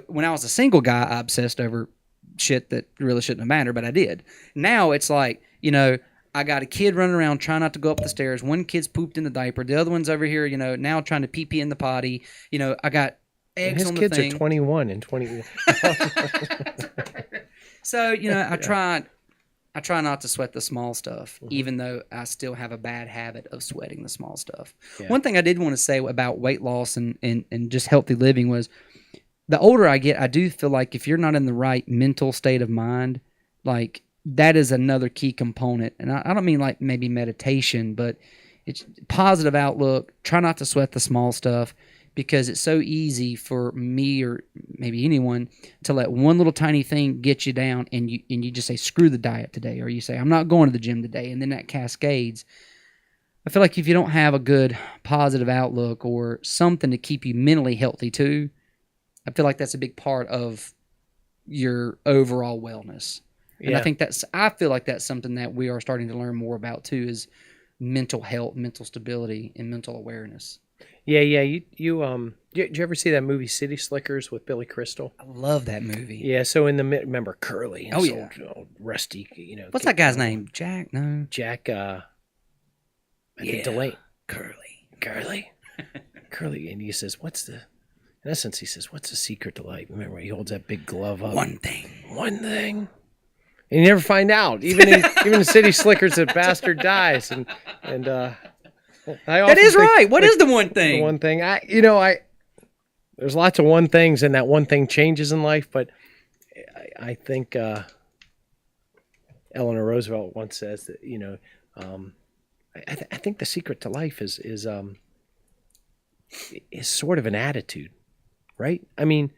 [SPEAKER 2] When I was a single guy, I obsessed over shit that really shouldn't have mattered, but I did. Now it's like, I got a kid running around trying not to go up the stairs. One kid's pooped in the diaper. The other one's over here, now trying to pee in the potty. I got eggs on the thing.
[SPEAKER 3] His kids are 21 and 20.
[SPEAKER 2] So, I try not to sweat the small stuff, even though I still have a bad habit of sweating the small stuff. Yeah. One thing I did want to say about weight loss and just healthy living was the older I get, I do feel like if you're not in the right mental state of mind, like that is another key component. And I don't mean like maybe meditation, but it's positive outlook. Try not to sweat the small stuff because it's so easy for me or maybe anyone to let one little tiny thing get you down and you just say, screw the diet today. Or you say, I'm not going to the gym today. And then that cascades. I feel like if you don't have a good positive outlook or something to keep you mentally healthy too, I feel like that's a big part of your overall wellness. And
[SPEAKER 3] Yeah.
[SPEAKER 2] I feel like that's something that we are starting to learn more about too is mental health, mental stability, and mental awareness.
[SPEAKER 3] Yeah. Did you ever see that movie City Slickers with Billy Crystal?
[SPEAKER 2] I love that movie.
[SPEAKER 3] Yeah. So remember Curly?
[SPEAKER 2] Oh yeah.
[SPEAKER 3] Old rusty.
[SPEAKER 2] What's that guy's name? Jack? No.
[SPEAKER 3] Jack. I think Delane.
[SPEAKER 2] Curly.
[SPEAKER 3] Curly, and he says, in essence, he says, what's the secret to life? Remember, he holds that big glove up.
[SPEAKER 2] One thing.
[SPEAKER 3] And you never find out. Even in City Slickers, the bastard dies. And
[SPEAKER 2] that is right. What is the one thing?
[SPEAKER 3] The one thing. There's lots of one things, and that one thing changes in life. But I think Eleanor Roosevelt once says that I think the secret to life is sort of an attitude, right? I mean,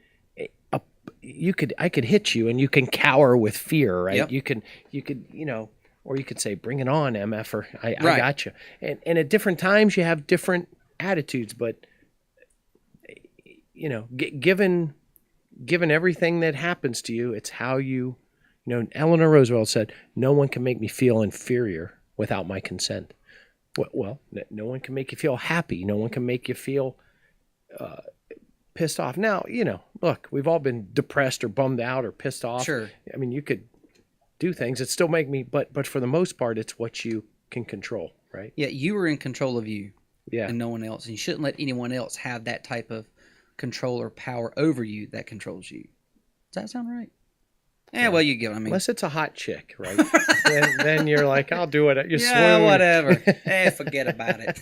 [SPEAKER 3] I could hit you and you can cower with fear, right?
[SPEAKER 2] Yep.
[SPEAKER 3] You could, or you could say, bring it on, MFer, I got you. And at different times you have different attitudes, but given everything that happens to you, it's how Eleanor Roosevelt said, no one can make me feel inferior without my consent. Well, no one can make you feel happy. No one can make you feel pissed off. Now, look, we've all been depressed or bummed out or pissed off.
[SPEAKER 2] Sure.
[SPEAKER 3] I mean, you could do things that still make me, but for the most part, it's what you can control, right?
[SPEAKER 2] Yeah, you are in control of you.
[SPEAKER 3] Yeah.
[SPEAKER 2] And no one else. And you shouldn't let anyone else have that type of control or power over you that controls you. Does that sound right? Yeah, well, you get what I mean.
[SPEAKER 3] Unless it's a hot chick, right? then you're like, I'll do it. You
[SPEAKER 2] yeah,
[SPEAKER 3] swoon.
[SPEAKER 2] Whatever. Forget about it.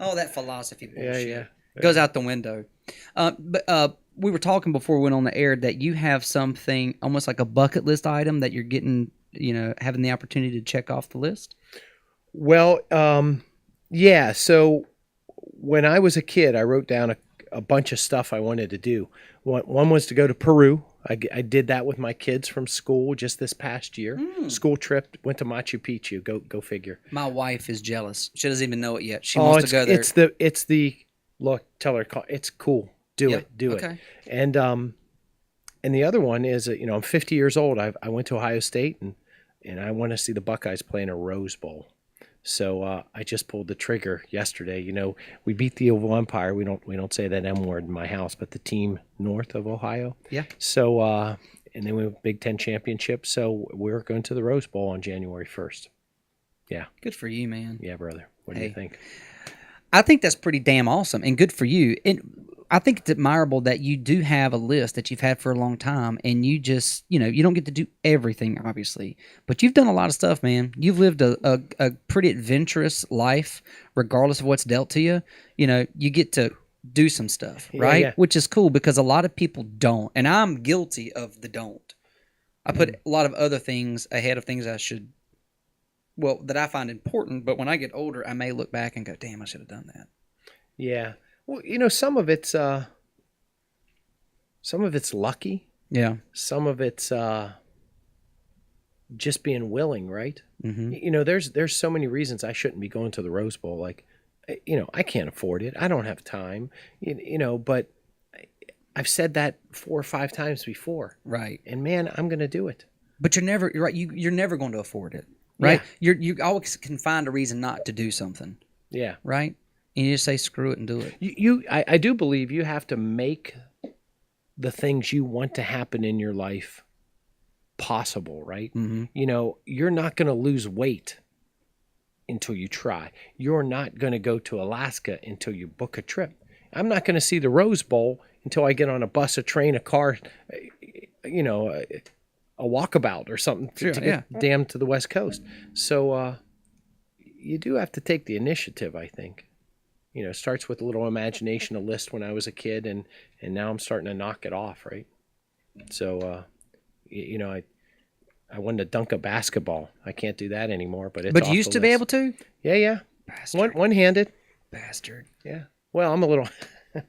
[SPEAKER 2] Oh, that philosophy bullshit.
[SPEAKER 3] Yeah.
[SPEAKER 2] Goes out the window. But we were talking before we went on the air that you have something almost like a bucket list item that you're getting, having the opportunity to check off the list.
[SPEAKER 3] Well, yeah. So when I was a kid, I wrote down a bunch of stuff I wanted to do. One was to go to Peru. I did that with my kids from school just this past year. School trip, went to Machu Picchu. Go figure.
[SPEAKER 2] My wife is jealous. She doesn't even know it yet. She wants to go there.
[SPEAKER 3] It's the look. Tell her it's cool. Do it. And the other one is I'm 50 years old. I went to Ohio State and I want to see the Buckeyes play in a Rose Bowl. So I just pulled the trigger yesterday. We beat the Oval Empire. We don't say that M word in my house, but the team north of Ohio. Yeah. So and then we went Big Ten championship. So we're going to the Rose Bowl on January 1st. Yeah.
[SPEAKER 2] Good for you, man.
[SPEAKER 3] Yeah, brother. What do you think?
[SPEAKER 2] I think that's pretty damn awesome and good for you. And I think it's admirable that you do have a list that you've had for a long time and you just, you don't get to do everything, obviously, but you've done a lot of stuff, man. You've lived a pretty adventurous life, regardless of what's dealt to you. You get to do some stuff, right? Yeah. Which is cool because a lot of people don't. And I'm guilty of the don't. I put a lot of other things ahead of things I should, that I find important. But when I get older, I may look back and go, damn, I should have done that.
[SPEAKER 3] Yeah. Well, some of it's lucky.
[SPEAKER 2] Yeah.
[SPEAKER 3] Some of it's just being willing, right?
[SPEAKER 2] Mm-hmm.
[SPEAKER 3] There's so many reasons I shouldn't be going to the Rose Bowl. Like, I can't afford it. I don't have time. But I've said that 4 or 5 times before.
[SPEAKER 2] Right.
[SPEAKER 3] And man, I'm going to do it.
[SPEAKER 2] But you're right. You're never going to afford it. Right.
[SPEAKER 3] Yeah.
[SPEAKER 2] You always can find a reason not to do something.
[SPEAKER 3] Yeah.
[SPEAKER 2] Right. And you just say screw it and do it.
[SPEAKER 3] I do believe you have to make the things you want to happen in your life possible, right?
[SPEAKER 2] Mm-hmm.
[SPEAKER 3] You're not going to lose weight until you try. You're not going to go to Alaska until you book a trip. I'm not going to see the Rose Bowl until I get on a bus, a train, a car, a walkabout or something to get damn to the West Coast. So you do have to take the initiative, I think. It starts with a little imagination, a list when I was a kid, and now I'm starting to knock it off, right? So, I wanted to dunk a basketball. I can't do that anymore, but it's
[SPEAKER 2] But
[SPEAKER 3] off
[SPEAKER 2] you used
[SPEAKER 3] the
[SPEAKER 2] to be
[SPEAKER 3] list.
[SPEAKER 2] able to?
[SPEAKER 3] Yeah.
[SPEAKER 2] Bastard.
[SPEAKER 3] One-handed.
[SPEAKER 2] Bastard.
[SPEAKER 3] Yeah. Well, I'm a little...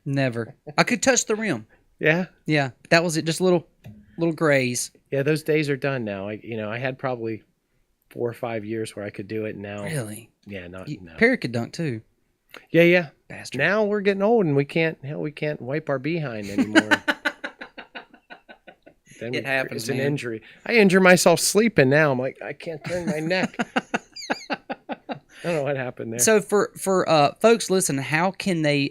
[SPEAKER 2] Never. I could touch the rim.
[SPEAKER 3] Yeah?
[SPEAKER 2] Yeah. That was it. Just little graze.
[SPEAKER 3] Yeah, those days are done now. I had probably 4 or 5 years where I could do it, and now...
[SPEAKER 2] Really?
[SPEAKER 3] Yeah, no.
[SPEAKER 2] Perry could dunk too.
[SPEAKER 3] Yeah.
[SPEAKER 2] Bastard.
[SPEAKER 3] Now we're getting old, and we can't wipe our behind anymore. Then
[SPEAKER 2] It happens,
[SPEAKER 3] It's an
[SPEAKER 2] man.
[SPEAKER 3] injury. I injure myself sleeping now. I'm like, I can't turn my neck. I don't know what happened there.
[SPEAKER 2] So for folks listening, how can they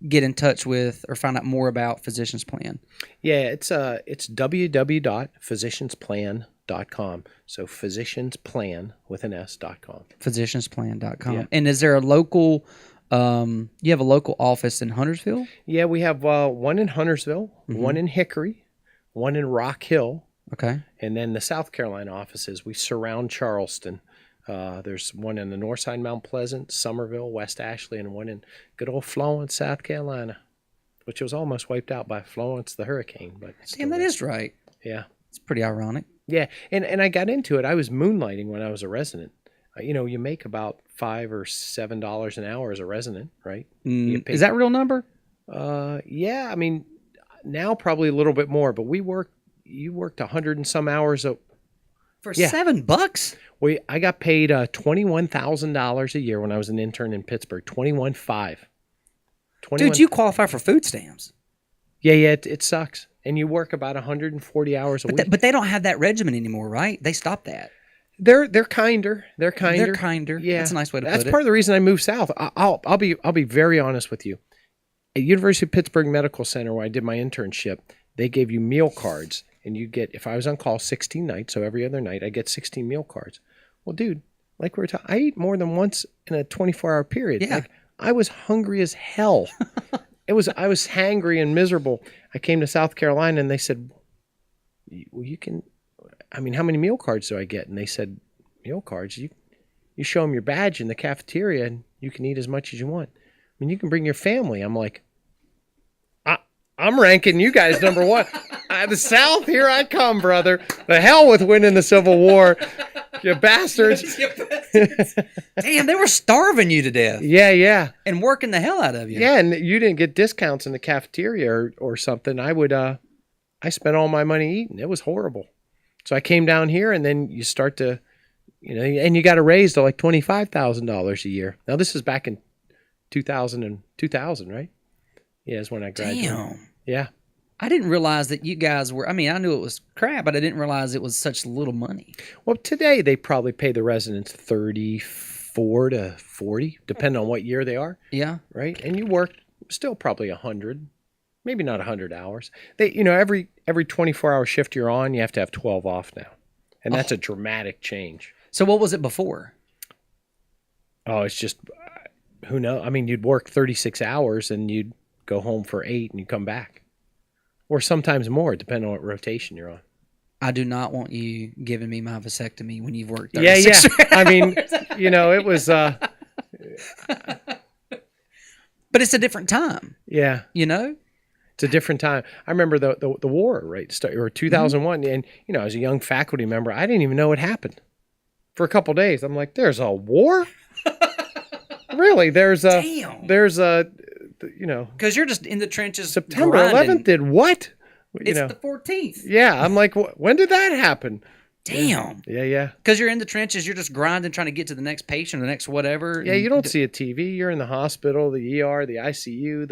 [SPEAKER 2] get in touch with or find out more about Physicians Plan?
[SPEAKER 3] Yeah, it's www.physiciansplan.com. So physiciansplan with an S.com.
[SPEAKER 2] Physiciansplan.com.
[SPEAKER 3] Yeah.
[SPEAKER 2] And is there a local you have a local office in Huntersville?
[SPEAKER 3] Yeah, we have one in Huntersville, one in Hickory, one in Rock Hill,
[SPEAKER 2] Okay.
[SPEAKER 3] and then the South Carolina offices. We surround Charleston. There's one in the north side, Mount Pleasant, Somerville, West Ashley, and one in good old Florence, South Carolina, which was almost wiped out by Florence the hurricane. But
[SPEAKER 2] Damn, that is right.
[SPEAKER 3] Yeah.
[SPEAKER 2] It's pretty ironic.
[SPEAKER 3] Yeah, and I got into it. I was moonlighting when I was a resident. You make about $5 or $7 an hour as a resident, right?
[SPEAKER 2] Is that a real number?
[SPEAKER 3] Yeah. I mean, now probably a little bit more, but you worked 100 and some hours
[SPEAKER 2] For
[SPEAKER 3] Yeah.
[SPEAKER 2] $7?
[SPEAKER 3] I got paid $21,000 a year when I was an intern in Pittsburgh. 21.5.
[SPEAKER 2] Dude, you qualify for food stamps.
[SPEAKER 3] Yeah. It sucks, and you work about 140 hours a week.
[SPEAKER 2] But they don't have that regimen anymore, right? They stopped that.
[SPEAKER 3] They're kinder. They're kinder.
[SPEAKER 2] They're kinder.
[SPEAKER 3] Yeah,
[SPEAKER 2] That's a nice way to put it.
[SPEAKER 3] That's part of the reason I moved south. I'll be very honest with you. At University of Pittsburgh Medical Center, where I did my internship, they gave you meal cards, and you get, if I was on call 16 nights, so every other night, I get 16 meal cards. Well, dude, like we were talking, I eat more than once in a 24-hour period.
[SPEAKER 2] Yeah.
[SPEAKER 3] Like, I was hungry as hell. I was hangry and miserable. I came to South Carolina, and they said, well, how many meal cards do I get? And they said, meal cards? You show them your badge in the cafeteria, and you can eat as much as you want. I mean, you can bring your family. I'm like, I'm ranking you guys number one. The South, here I come, brother. The hell with winning the Civil War, you bastards.
[SPEAKER 2] Damn, they were starving you to death.
[SPEAKER 3] Yeah.
[SPEAKER 2] And working the hell out of you.
[SPEAKER 3] Yeah, and you didn't get discounts in the cafeteria or something. I spent all my money eating. It was horrible. So I came down here, and then you start to, and you got a raise to like $25,000 a year. Now, this is back in 2000, right? Yeah, is when I graduated.
[SPEAKER 2] Damn.
[SPEAKER 3] Yeah.
[SPEAKER 2] I didn't realize that you guys were, I knew it was crap, but I didn't realize it was such little money.
[SPEAKER 3] Well, today they probably pay the residents 34 to 40, depending on what year they are.
[SPEAKER 2] Yeah.
[SPEAKER 3] Right? And you work still probably 100, maybe not 100 hours. They, every 24-hour shift you're on, you have to have 12 off now. And that's a dramatic change.
[SPEAKER 2] So what was it before?
[SPEAKER 3] Oh, it's just, who knows? I mean, you'd work 36 hours and you'd go home for 8 and you come back. Or sometimes more, depending on what rotation you're on.
[SPEAKER 2] I do not want you giving me my vasectomy when you've worked 36
[SPEAKER 3] Yeah.
[SPEAKER 2] hours.
[SPEAKER 3] I mean, it was...
[SPEAKER 2] But it's a different time.
[SPEAKER 3] Yeah. It's a different time. I remember the war, right? Or 2001. And, as a young faculty member, I didn't even know what happened. For a couple of days, I'm like, there's a war? Really? There's a...
[SPEAKER 2] Damn.
[SPEAKER 3] There's a...
[SPEAKER 2] Because you're just in the trenches.
[SPEAKER 3] September
[SPEAKER 2] grinding.
[SPEAKER 3] 11th did what? You
[SPEAKER 2] It's
[SPEAKER 3] know,
[SPEAKER 2] the 14th.
[SPEAKER 3] yeah. I'm like, when did that happen?
[SPEAKER 2] Damn.
[SPEAKER 3] Yeah.
[SPEAKER 2] Because you're in the trenches, you're just grinding, trying to get to the next patient, or the next whatever.
[SPEAKER 3] Yeah, you don't see a TV. You're in the hospital, the ER, the ICU,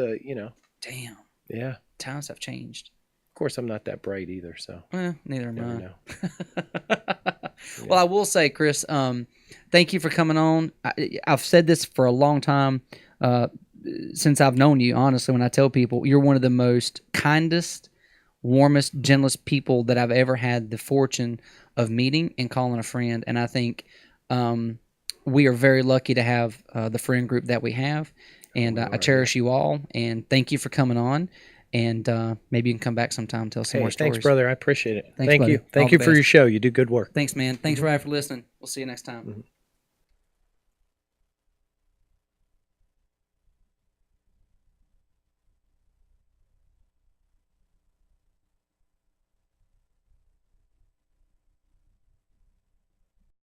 [SPEAKER 2] Damn.
[SPEAKER 3] Yeah.
[SPEAKER 2] Times have changed.
[SPEAKER 3] Of course, I'm not that bright either, so.
[SPEAKER 2] Neither am
[SPEAKER 3] Never
[SPEAKER 2] I.
[SPEAKER 3] know.
[SPEAKER 2] Well, I will say, Chris, thank you for coming on. I've said this for a long time since I've known you, honestly, when I tell people, you're one of the most kindest, warmest, gentlest people that I've ever had the fortune of meeting and calling a friend. And I think we are very lucky to have the friend group that we have. And I cherish you all. And thank you for coming on. And maybe you can come back sometime and tell some more stories.
[SPEAKER 3] Thanks, brother. I appreciate it.
[SPEAKER 2] Thanks,
[SPEAKER 3] Thank
[SPEAKER 2] buddy.
[SPEAKER 3] you. Thank
[SPEAKER 2] All
[SPEAKER 3] you
[SPEAKER 2] the
[SPEAKER 3] for
[SPEAKER 2] best.
[SPEAKER 3] your show. You do good work.
[SPEAKER 2] Thanks, man. Thanks, Ryan, for listening. We'll see you next time.